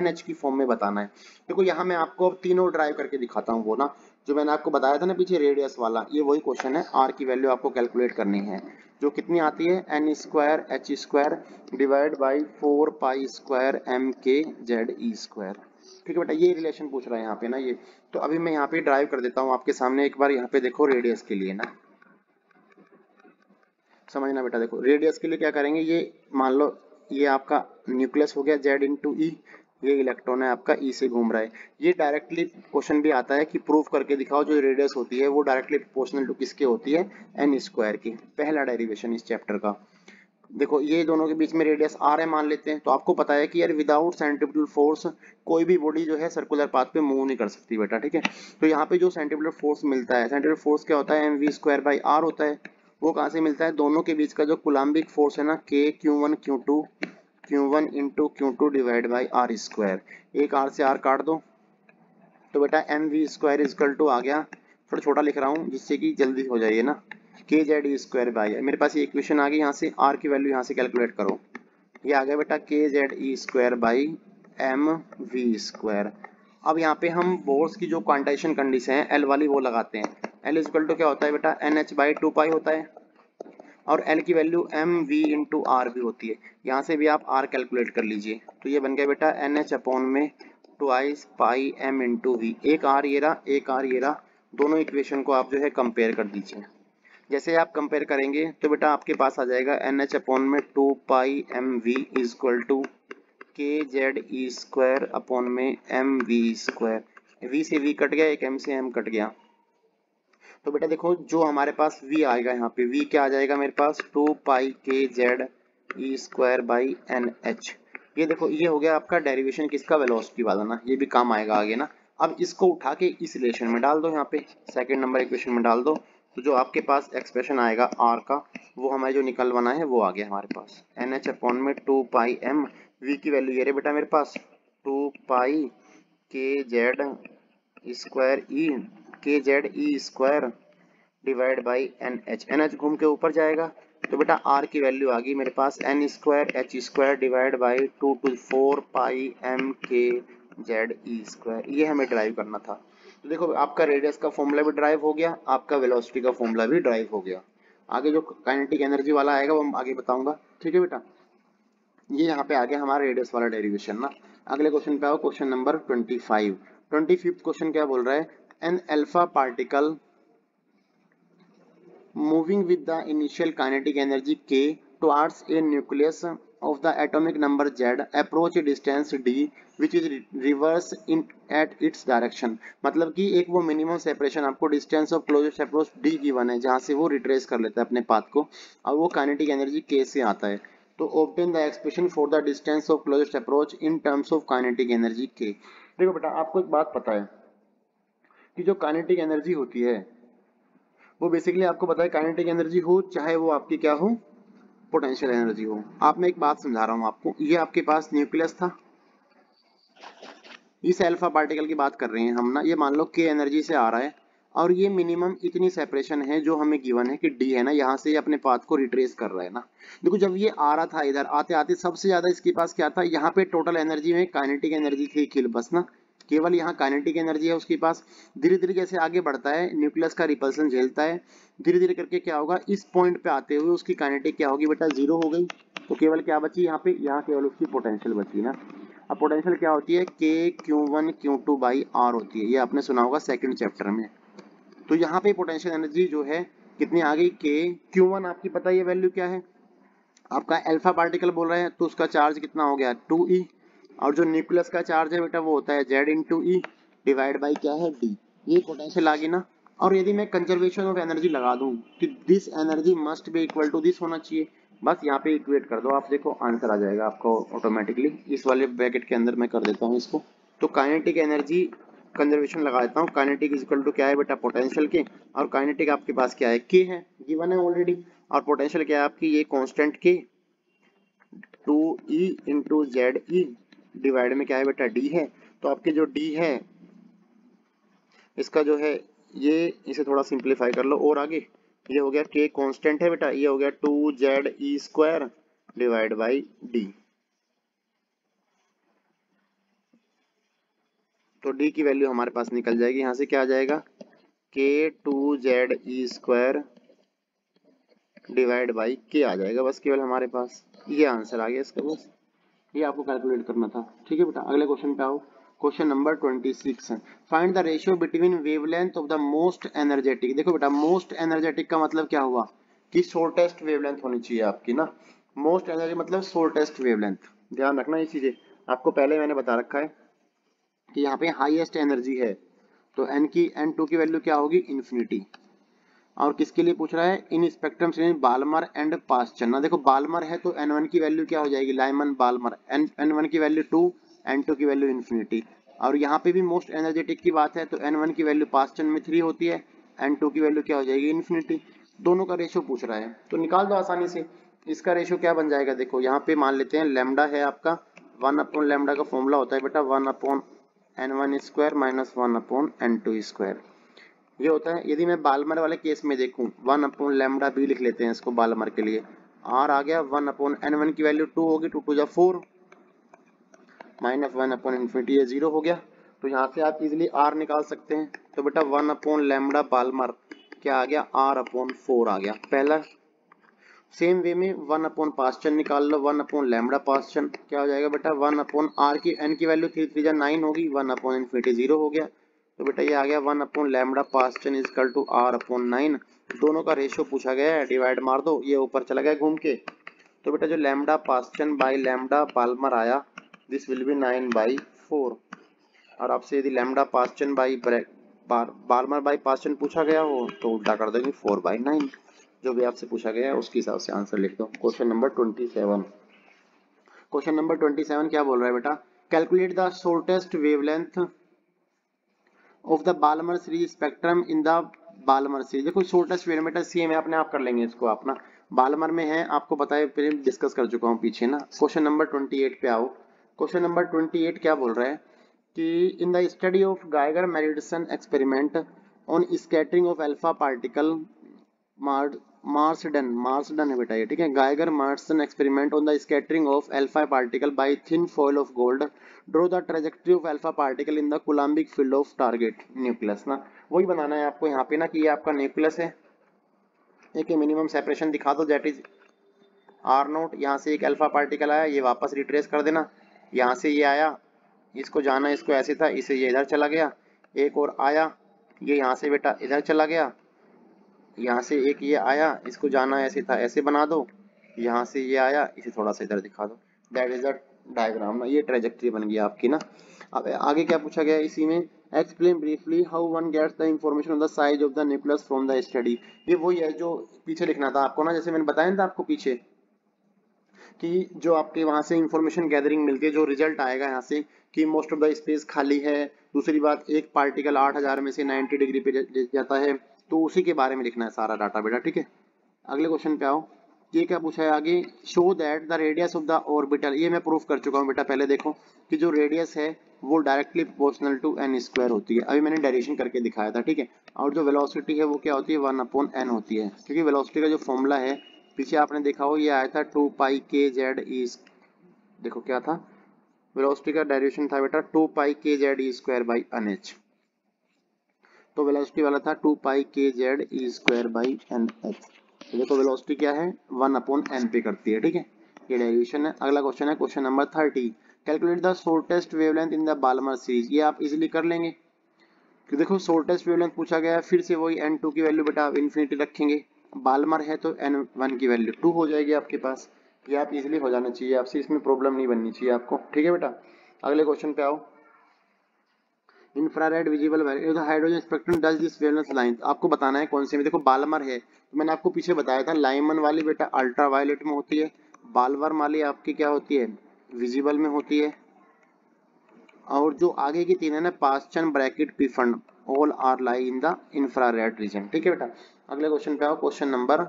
nh की फॉर्म में बताना है। देखो यहाँ मैं आपको तीनों ड्राइव करके दिखाता हूँ, वो ना जो मैंने आपको बताया था ना पीछे रेडियस वाला, ये वही क्वेश्चन है। r की वैल्यू आपको कैलकुलेट करनी है, जो कितनी आती है, n square h square divide by 4 pi square m के z e स्क्वायर, ठीक है बेटा। ये रिलेशन पूछ रहा है यहाँ पे ना ये। तो अभी मैं यहाँ पे ड्राइव कर देता हूँ आपके सामने, एक बार यहाँ पे देखो रेडियस के लिए ना, समझना बेटा। देखो रेडियस के लिए क्या करेंगे, ये मान लो ये आपका न्यूक्लियस हो गया Z इंटू ई, ये इलेक्ट्रॉन है आपका ई से घूम रहा है। ये डायरेक्टली क्वेश्चन भी आता है कि प्रूव करके दिखाओ जो रेडियस होती है वो डायरेक्टली प्रोपोर्शनल टू किसके होती है, एन स्क्वायर की। पहला डेरिवेशन इस चैप्टर का। देखो ये दोनों के बीच में रेडियस r है मान लेते हैं, तो आपको पता है कि यार विदाउट सेंट्रीफ्यूगल फोर्स कोई भी बॉडी जो है सर्कुलर पाथ पे मूव नहीं कर सकती बेटा, ठीक है। तो यहाँ पे जो सेंट्रीफ्यूगल फोर्स मिलता है, सेंट्रीफ्यूगल फोर्स क्या होता है, mv² r होता है। वो कहाँ से मिलता है, दोनों के बीच का जो कूलम्बिक फोर्स है ना, k q1 into Q2 divide by r²। एक r से r काट दो तो बेटा mv² इक्वल टू आ गया, थोड़ा छोटा लिख रहा हूँ जिससे कि जल्दी हो जाइए ना, kz² बाई, मेरे पास ये इक्वेशन आ गई, यहाँ से r की वैल्यू यहाँ से कैलकुलेट करो, ये आ गया बेटा kze² बाई mv²। अब यहाँ पे हम बोर्स की जो क्वांटाइजेशन कंडीशन है एल वाली वो लगाते हैं। एल इक्वल टू क्या होता है बेटा, nh/2 होता है, और एल की value M V into R भी होती है। यहाँ से भी आप आर कैलकुलेट कर लीजिए, तो ये बन गया बेटा NH/ में twice pi M into V. एक आर ये रहा, एक आर ये रहा, दोनों इक्वेशन को आप जो है कंपेयर कर दीजिए। जैसे आप कंपेयर करेंगे तो बेटा आपके पास आ जाएगा NH/ में 2 pi M V equal to kze² upon में mv²। v से v कट गया, एक m से m कट गया, तो बेटा देखो जो हमारे पास v आएगा, यहाँ पे v क्या आ जाएगा मेरे पास, 2 पाई kze² बाई nh। ये देखो ये हो गया आपका डेरिवेशन किसका, वेलोसिटी वाला ना, ये भी काम आएगा आगे ना। अब इसको उठा के इस रिलेशन में डाल दो, यहाँ पे सेकंड नंबर इक्वेशन में डाल दो, तो जो आपके पास एक्सप्रेशन आएगा r का, वो हमारे जो निकलवाना है वो आ गया हमारे पास NH/ में 2 पाई m, v की वैल्यू ये रही बेटा मेरे पास 2 पाई kze² डिवाइड बाई NH घूम के ऊपर जाएगा, तो बेटा r की वैल्यू आ गई मेरे पास n² divide by 2 to 4 pi mkze²। ये हमें ड्राइव करना था। तो देखो आपका रेडियस का फॉर्मूला भी ड्राइव हो गया, आपका वेलोसिटी का फॉर्मूला भी ड्राइव हो गया। आगे जो काइनेटिक एनर्जी वाला आएगा वो आगे बताऊंगा, ठीक है बेटा। ये यहाँ पे आ गया हमारा रेडियस वाला डेरिवेशन ना। अगले क्वेश्चन पे आओ, क्वेश्चन नंबर 25। 25th क्वेश्चन क्या बोल रहा है, an alpha particle moving with the initial kinetic energy k towards a nucleus of the atomic number z approach a distance d which is reverse in at its direction। मतलब कि एक वो minimum separation आपको distance of closest approach d given है, जहां से वो retrace कर लेता है अपने पाथ को, और वो काइनेटिक एनर्जी k से आता है। तो obtain the expression for the distance of closest approach in terms of kinetic energy k। देखो बेटा आपको एक बात पता है कि जो काइनेटिक एनर्जी होती है वो बेसिकली आपको पता है, काइनेटिक एनर्जी हो चाहे वो आपकी क्या हो, पोटेंशियल एनर्जी हो। आप मैं एक बात समझा रहा हूँ आपको, ये आपके पास न्यूक्लियस था, इस अल्फा पार्टिकल की बात कर रहे हैं हम ना, ये मान लो के एनर्जी से आ रहा है, और ये मिनिमम इतनी सेपरेशन है जो हमें गिवन है कि डी है ना, यहाँ से अपने पाथ को रिट्रेस कर रहा है ना। देखो जब ये आ रहा था इधर आते आते सबसे ज्यादा इसके पास क्या था, यहाँ पे टोटल एनर्जी में काइनेटिक एनर्जी थी किल बस ना, केवल यहाँ काइनेटिक एनर्जी है उसके पास। धीरे धीरे जैसे आगे बढ़ता है न्यूक्लियस का रिपल्सन झेलता है, धीरे धीरे करके क्या होगा, इस पॉइंट पे आते हुए उसकी काइनेटिक क्या होगी बेटा, जीरो हो गई। तो केवल क्या बची यहाँ पे, यहाँ केवल उसकी पोटेंशियल बची ना। अब पोटेंशियल क्या होती है, k q1 q2 by r होती है, ये आपने सुना होगा सेकंड चैप्टर में। तो यहाँ पे पोटेंशियल एनर्जी जो है कितनी आ गई, k q1 आपकी पता है ये वैल्यू क्या है, आपका अल्फा पार्टिकल बोल रहे हैं तो उसका चार्ज कितना हो गया 2e, और जो न्यूक्लियस का चार्ज है बेटा वो होता है z into E divide by क्या है d। ये पोटेंशियल आ गई ना। और यदि मैं कंजर्वेशन ऑफ एनर्जी लगा दूं कि this energy must be equal to this होना चाहिए, बस यहाँ पे इक्वेट कर दो आप, देखो आंसर आ जाएगा आपको ऑटोमेटिकली। इस वाले ब्रैकेट के अंदर मैं कर देता हूँ इसको, तो काइनेटिक एनर्जी कंजर्वेशन लगा देता हूँ, काइनेटिक इज इक्वल टू क्या है बेटा, पोटेंशियल के, और काइनेटिक आपके पास क्या है, के है, गिवन है ऑलरेडी, और पोटेंशियल क्या है आपकी, ये कांस्टेंट के 2e इंटू जेड ई डिवाइड में क्या है बेटा डी है। तो आपके जो डी है इसका जो है ये, इसे थोड़ा सिंप्लीफाई कर लो और आगे, ये हो गया के कांस्टेंट है बेटा, ये हो गया 2ze² डिवाइड बाई डी। तो डी की वैल्यू हमारे पास निकल जाएगी, यहाँ से क्या आ जाएगा, के 2ze² डिवाइड बाई के आ जाएगा, बस केवल हमारे पास ये आंसर आ गया इसका, बस ये आपको कैलकुलेट करना था, ठीक है बेटा। अगले क्वेश्चन पे आओ, question number 26। Find the ratio between wavelength of the most energetic. देखो बेटा मोस्ट एनर्जेटिक का मतलब क्या हुआ कि शॉर्टेस्ट वेवलेंथ होनी चाहिए आपकी ना, मोस्ट एनर्जी मतलब शॉर्टेस्ट वेवलेंथ, ध्यान रखना ये चीजें, आपको पहले मैंने बता रखा है कि यहाँ पे हाईएस्ट एनर्जी है, तो n2 की वैल्यू क्या होगी, इन्फिनिटी। और किसके लिए पूछ रहा है, इन स्पेक्ट्रम श्रेणी बाल्मर एंड पास्चन। ना देखो बाल्मर है तो N1 की वैल्यू क्या हो जाएगी, लाइमन बाल्मर, N1 की वैल्यू 2, N2 की वैल्यू इन्फिनिटी। और यहाँ पे भी मोस्ट एनर्जेटिक की बात है तो N1 की वैल्यू पास्चन में 3 होती है, N2 की वैल्यू क्या हो जाएगी, इन्फिनिटी। दोनों का रेशियो पूछ रहा है तो निकाल दो आसानी से। इसका रेशियो क्या बन जाएगा, देखो यहाँ पे मान लेते हैं लैम्डा है आपका, 1 अपॉन लैम्डा का फॉर्मूला होता है बेटा 1 upon N1 square minus 1 upon N2 square, ये होता है। यदि मैं बाल्मर वाले केस में देखूं 1 अपॉन लैम्डा बी लिख लेते हैं इसको बाल्मर के लिए, आर आ गया 1 अपॉन N1 की वैल्यू 2 होगी, 2 2 4 माइनस 1 अपॉन इन्फिनिटी, ये 0 हो गया। तो यहाँ से आप इजिली आर निकाल सकते हैं। तो बेटा 1 अपॉन लैम्डा बाल्मर क्या आ गया, आर अपॉन 4 आ गया पहला। सेम वे में 1 अपॉन पास्चन निकाल लो, 1 अपॉन लैम्डा पास्चन क्या हो जाएगा बेटा, 1 अपॉन आर की एन की वैल्यू 3 3 9 होगी, 1 अपॉन इन्फिनिटी 0 हो गया। तो बेटा ये आ गया 1 upon lambda Paschen equal to R upon 9। दोनों का रेशियो पूछा गया है, डिवाइड मार दो, ये ऊपर चला गया घूम के। तो बेटा जो lambda Paschen by lambda Balmer आया, दिस विल बी 9/4। और आपसे यदि lambda Paschen by Balmer by Paschen पूछा गया हो तो उल्टा कर देंगे 4/9। जो भी आपसे पूछा गया है उसके हिसाब से आंसर लिख दो। Question number 27। क्वेश्चन नंबर 27 क्या बोल रहा है बेटा, calculate the shortest wavelength of the Balmer series spectrum in the Balmer series. देखो शॉर्टेस्ट वेवलेंथ सी में अपने आप कर लेंगे इसको, अपना बाल्मर में है आपको पता है, फिर डिस्कस कर चुका हूँ पीछे ना। क्वेश्चन नंबर 28 पे आओ। क्वेश्चन नंबर 28 क्या बोल रहा है कि in the study of Geiger Madison experiment on scattering of alpha particle Marsden है बेटा ये, ठीक है। Geiger Marsden experiment on the scattering of alpha particle by thin foil of gold, draw the trajectory of alpha particle in the Coulombic field of target nucleus. ना वही बनाना है आपको यहाँ पे ना, कि ये आपका न्यूक्लियस है, एक मिनिमम सेपरेशन दिखा दो, दैट इज आर नोट। यहाँ से एक अल्फा पार्टिकल आया, ये वापस रिट्रेस कर देना, यहाँ से ये आया, इसको जाना इसको ऐसे था, इसे ये इधर चला गया, एक और आया, ये यहाँ से बेटा इधर चला गया, यहाँ से एक ये आया, इसको जाना ऐसे था, ऐसे बना दो, यहाँ से ये आया, इसे थोड़ा सा इधर दिखा दो, दैट इज अ डायग्राम ना, ये ट्रेजेक्टरी बन गई आपकी ना। अब आगे क्या पूछा गया इसी में, explain briefly how one gets the information on the size of the nucleus from the study. ये वही है जो पीछे लिखना था आपको ना, जैसे मैंने बताया था आपको पीछे कि जो आपके वहां से इंफॉर्मेशन गैदरिंग मिलती है, जो रिजल्ट आएगा यहाँ से कि मोस्ट ऑफ द स्पेस खाली है। दूसरी बात, एक पार्टिकल 8000 में से 90 डिग्री पे जाता है, तो उसी के बारे में लिखना है सारा डाटा बेटा, ठीक है। अगले क्वेश्चन पे आओ। ये क्या पूछा है आगे, show that the radius of the orbital. ये मैं प्रूफ कर चुका हूँ बेटा, पहले देखो कि जो रेडियस है वो directly proportional to n square होती है, अभी मैंने डेरिवेशन करके दिखाया था, ठीक है। और जो वेलोसिटी है वो क्या होती है, 1/n होती है, क्योंकि वेलोसिटी का जो फॉर्मूला है पीछे आपने देखा हो, ये आया था 2πkz। देखो क्या था, वेलोसिटी का डेरिवेशन था बेटा 2πkz² तो वेलोसिटी वाला था 2πkz²/nh। तो देखो वेलोसिटी क्या है, 1/n पे करती है, ठीक है। ये डेरिवेशन है। अगला क्वेश्चन है question number 30, calculate the shortest wavelength in the Balmer series. ये आप इजीली कर लेंगे कि देखो शॉर्टेस्ट वेवलेंथ पूछा गया है, फिर से वही n2 की वैल्यू बेटा आप इन्फिनिटी रखेंगे, बाल्मर है तो n1 की वैल्यू 2 हो जाएगी आपके पास। ये आप इजीली हो जाना चाहिए आपसे, इसमें प्रॉब्लम नहीं बननी चाहिए आपको, ठीक है बेटा। अगले क्वेश्चन पे आओ। Infrared visible hydrogen spectrum does this wavelength line. आपको बताना है कौन से में, देखो बाल्मर है तो मैंने आपको पीछे बताया था, लाइमन वाली बेटा अल्ट्रा वायलेट में होती है, बाल्मर वाली आपकी क्या होती है, विजिबल में होती है, और जो आगे की तीन है ना, Paschen Brackett Pfund, all are lie in the infrared region, ठीक है बेटा। अगले क्वेश्चन पे आओ, question number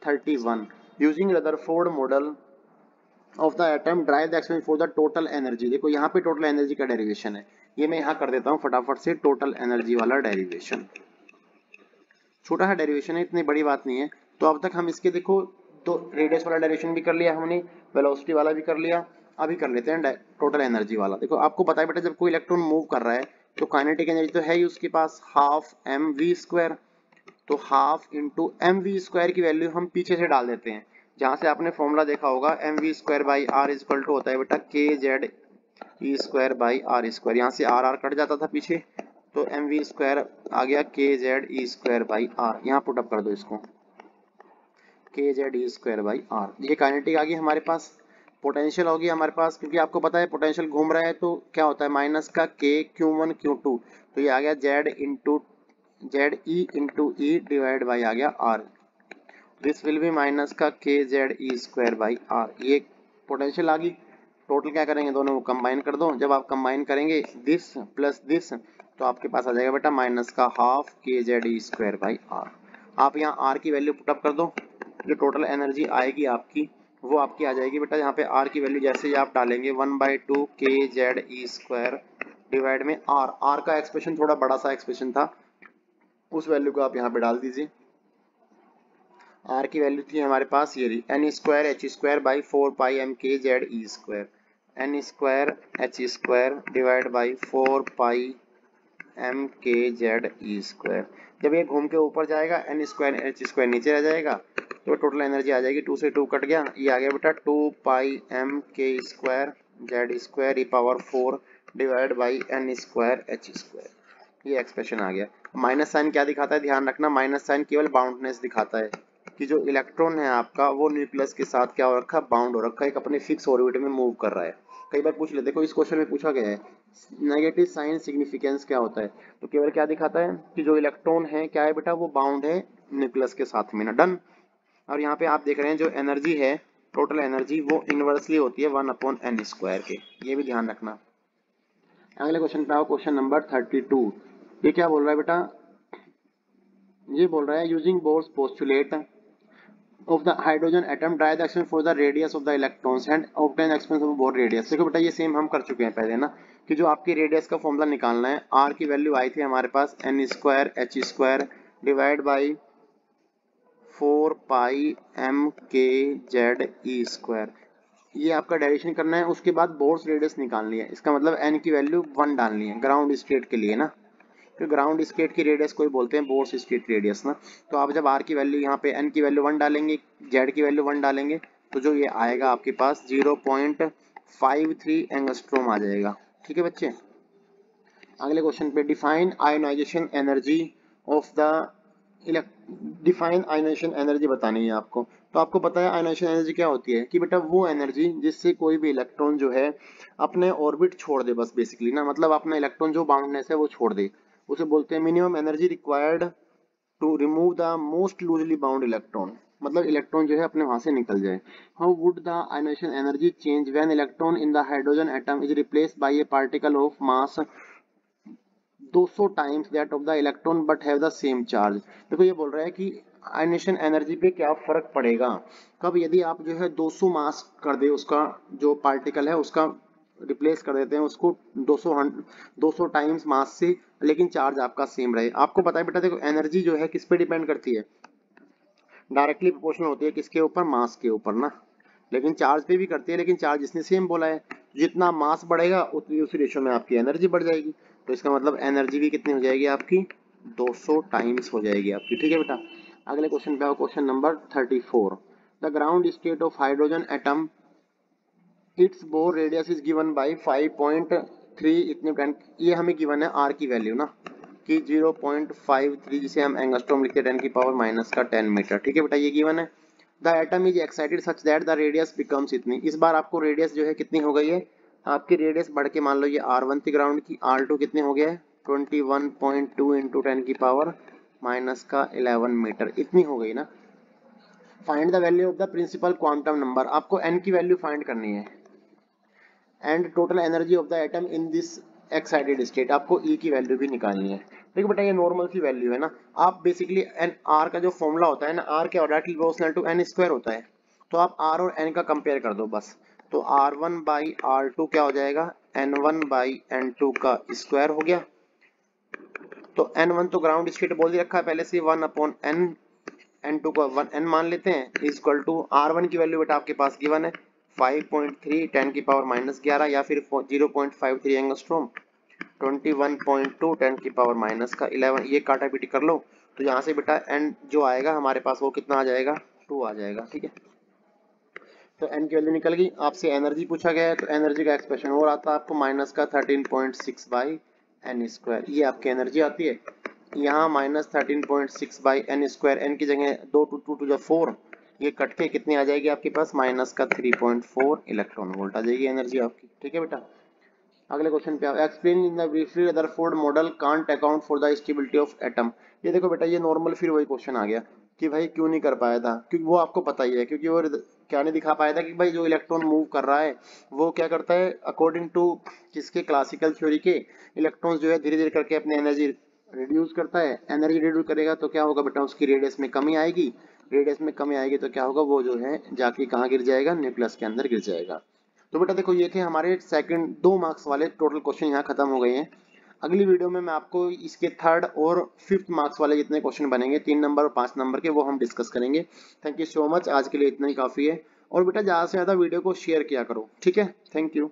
31, using Rutherford model of the atom derive the experiment for the total energy. देखो यहाँ पे टोटल एनर्जी का डेरिवेशन है, ये मैं यहाँ कर देता हूँ फटाफट से, टोटल एनर्जी वाला डेरिवेशन, छोटा सा डेरिवेशन है, इतनी बड़ी बात नहीं है। तो अब तक हम इसके देखो तो रेडियस वाला डेरिवेशन भी कर लिया हमने, वेलोसिटी वाला भी कर लिया, अभी कर लेते हैं टोटल एनर्जी वाला। देखो आपको पता है बेटा, जब कोई इलेक्ट्रॉन मूव कर रहा है तो काइनेटिक एनर्जी तो है ही उसके पास, हाफ mv², तो हाफ इंटू mv² की वैल्यू हम पीछे से डाल देते हैं, जहां से आपने फॉर्मूला देखा होगा mv²/r इक्वल टू होता है बेटा kze²/r², यहाँ से r कट जाता था पीछे, तो mv² आ गया kze²/r, यहाँ पुट अप कर दो इसको, kze²/r। ये काइनेटिक आ गई हमारे पास, पोटेंशियल होगी हमारे पास, क्योंकि आपको पता है पोटेंशियल घूम रहा है तो क्या होता है, माइनस का k q1 q2, तो ये आ गया z into Z E into E divide by आ गया R, this will be minus का K Z E square by R. ये पोटेंशियल आ गई। टोटल क्या करेंगे, दोनों को कंबाइन कर दो। जब आप कंबाइन करेंगे दिस प्लस दिस तो आपके पास आ जाएगा बेटा माइनस का half K Z E square by R. आप यहाँ आर की वैल्यू पुटअप कर दो, जो टोटल एनर्जी आएगी आपकी वो आपकी आ जाएगी बेटा यहाँ पे आर की वैल्यू जैसे ही आप डालेंगे 1/2 के जेड ई स्क्वायर डिवाइड में आर। आर का एक्सप्रेशन थोड़ा बड़ा सा एक्सप्रेशन था, उस वैल्यू को आप यहाँ पे डाल दीजिए। आर की वैल्यू थी हमारे पास ये रही, N square H square by 4 pi M K Z E square, N square H square divide by 4 pi M K Z E square. जब ये घूम के ऊपर जाएगा एन स्क्वायर एच स्क्वायर नीचे रह जाएगा, तो टोटल एनर्जी आ जाएगी 2 से 2 कट गया, ये आ गया बेटा 2 pi M K square Z square E power 4 divide by N square H square. ये एक्सप्रेशन आ गया। माइनस साइन क्या दिखाता है, ध्यान रखना माइनस साइन केवल बाउंडनेस दिखाता है कि जो इलेक्ट्रॉन है आपका वो न्यूक्लियस के साथ क्या हो रखा है, बाउंड हो रखा है, एक अपने फिक्स ऑर्बिट में मूव कर रहा है। कई बार पूछ लेते, देखो इस क्वेश्चन में पूछा गया है नेगेटिव साइन सिग्निफिकेंस क्या होता है, तो केवल क्या दिखाता है कि जो इलेक्ट्रॉन है क्या है बेटा, वो बाउंड है न्यूक्लियस के साथ में ना, डन। और यहाँ पे आप देख रहे हैं जो एनर्जी है, टोटल एनर्जी वो इनवर्सली होती है 1/n स्क्वायर के, ये भी ध्यान रखना। अगले क्वेश्चन पे आओ, क्वेश्चन नंबर 32। ये क्या बोल रहा है बेटा, ये बोल रहा है using Bohr's postulate of the hydrogen atom, try the experiment for the radius of the electrons and obtain expression of Bohr radius। देखो बेटा ये सेम हम कर चुके हैं पहले ना, कि जो आपकी रेडियस का फॉर्मूला निकालना है, r की वैल्यू आई थी हमारे पास n square H square divide by 4 pi M K Z E square. ये आपका डेरिवेशन करना है, उसके बाद बोर्स रेडियस निकालनी है। इसका मतलब n की वैल्यू 1 डालनी है ग्राउंड स्टेट के लिए ना, तो ग्राउंड स्टेट की रेडियस कोई बोलते हैं बोर्स स्टेट रेडियस ना। तो आप जब r की वैल्यू यहाँ पे n की वैल्यू 1 डालेंगे, z की वैल्यू 1 डालेंगे, तो जो ये आएगा आपके पास 0.53 एंगस्ट्रोम आ जाएगा। ठीक है बच्चे, अगले क्वेश्चन पे define ionisation energy of the define ionisation energy बतानी है आपको। तो आपको पता है आयोनाइजेशन एनर्जी क्या होती है कि बेटा वो एनर्जी जिससे कोई भी इलेक्ट्रॉन जो है अपने ऑर्बिट छोड़ दे, बस बेसिकली ना, मतलब अपना इलेक्ट्रॉन जो बाउंडनेस है वो छोड़ दे, उसे बोलते हैं minimum energy required to remove the most loosely bound electron, मतलब इलेक्ट्रॉन जो है अपने वहां से निकल जाए। How would the ionisation energy change when electron in the hydrogen atom is replaced by a particle of mass 200 times that of the electron but have the same charge. देखो ये बोल रहा है कि आयोनाइजेशन एनर्जी पे क्या फर्क पड़ेगा, कब यदि आप जो है 200 मास कर दे, उसका जो पार्टिकल है उसका रिप्लेस कर देते हैं उसको 200 टाइम्स मास से, लेकिन चार्ज आपका सेम रहे। आपको पता है बेटा देखो एनर्जी जो है किस पे डिपेंड करती है, डायरेक्टली प्रोपोर्शनल होती है किसके ऊपर, मास के ऊपर ना, लेकिन चार्ज पे भी करती है, लेकिन चार्ज इसने सेम बोला है, जितना मास बढ़ेगा उतनी उसी रेशियो में आपकी एनर्जी बढ़ जाएगी। तो इसका मतलब एनर्जी भी कितनी हो जाएगी आपकी, 200 टाइम्स हो जाएगी आपकी। ठीक है बेटा, अगले क्वेश्चन पे आओ, question number 34। The ground state of hydrogen atom it's bore radius is given by 5.3 इतने 10, ये हमें गिवन है आर की वैल्यू ना कि 0.53, जिसे हम एंगस्ट्रॉम लिखते हैं 10 की पावर माइनस का 10 मीटर। ठीक है बेटा, ये गिवन है। The atom is excited such that the radius becomes इतनी, इस बार आपको रेडियस जो है कितनी हो गई है, आपकी रेडियस बढ़ के मान लो ये R1 थी ग्राउंड की, R2 कितने हो गया है 21.2 इंटू 10 की पावर माइनस का 11 मीटर, इतनी हो गई ना। Find the value of the principal quantum number, आपको n की वैल्यू फाइंड करनी है, and total energy of the atom in this excited state, आपको E की वैल्यू भी निकालनी है। देखो बेटा ये नॉर्मल सी वैल्यू है ना, आप बेसिकली एन आर का जो फॉर्मूला होता है ना, आर के directly proportional to N square होता है, तो आप आर और एन का कंपेयर कर दो बस, तो R1 बाई R2 क्या हो जाएगा, N1 बाई N2 का स्क्वायर हो गया। तो N1 तो ग्राउंड स्टेट बोल ही रखा है पहले से, 1/n, N2 को 1n मान लेते हैं, इक्वल टू R1 की वैल्यू बेटा आपके पास गिवन है 5.3 10 की पावर माइनस 11 या फिर 0.53 एंगस्ट्रोम, 21.2 10 की पावर माइनस का 11, ये काटा पीटी कर लो, तो यहाँ से बेटा n जो आएगा हमारे पास वो कितना आ जाएगा, 2 आ जाएगा। ठीक है, तो n की वैल्यू निकल गई। आपसे एनर्जी पूछा गया है, तो एनर्जी का एक्सप्रेशन और आता है आपको माइनस का 13.6 बाई एन स्क्वायर, ये आपकी एनर्जी आती है। यहाँ minus 13.6 by N square, N की जगह 2 टू 2 4, ये कट के कितनी आ जाएगी आपके पास, माइनस का 3.4 इलेक्ट्रॉन वोल्ट आ जाएगी एनर्जी आपकी। ठीक है बेटा, अगले क्वेश्चन पे explain in the briefly Rutherford model can't account for the stability of atom. ये देखो बेटा, ये नॉर्मल फिर वही क्वेश्चन आ गया कि भाई क्यों नहीं कर पाया था, क्योंकि वो आपको पता ही है, क्योंकि वो क्या नहीं दिखा पाया था कि भाई जो इलेक्ट्रॉन मूव कर रहा है वो क्या करता है, अकॉर्डिंग टू किसके, क्लासिकल थ्योरी के, इलेक्ट्रॉन्स जो है धीरे धीरे करके अपनी एनर्जी रिड्यूस करता है। एनर्जी रिड्यूस करेगा तो क्या होगा बेटा, उसकी रेडियस में कमी आएगी, रेडियस में कमी आएगी तो क्या होगा, वो जो है जाके कहाँ गिर जाएगा, न्यूक्लियस के अंदर गिर जाएगा। तो बेटा देखो, ये थे हमारे सेकंड 2 मार्क्स वाले टोटल क्वेश्चन, यहाँ खत्म हो गए हैं। अगली वीडियो में मैं आपको इसके थर्ड और फिफ्थ मार्क्स वाले जितने क्वेश्चन बनेंगे 3 नंबर और 5 नंबर के, वो हम डिस्कस करेंगे। थैंक यू सो मच, आज के लिए इतना ही काफी है। और बेटा ज्यादा से ज्यादा वीडियो को शेयर किया करो, ठीक है। Thank you.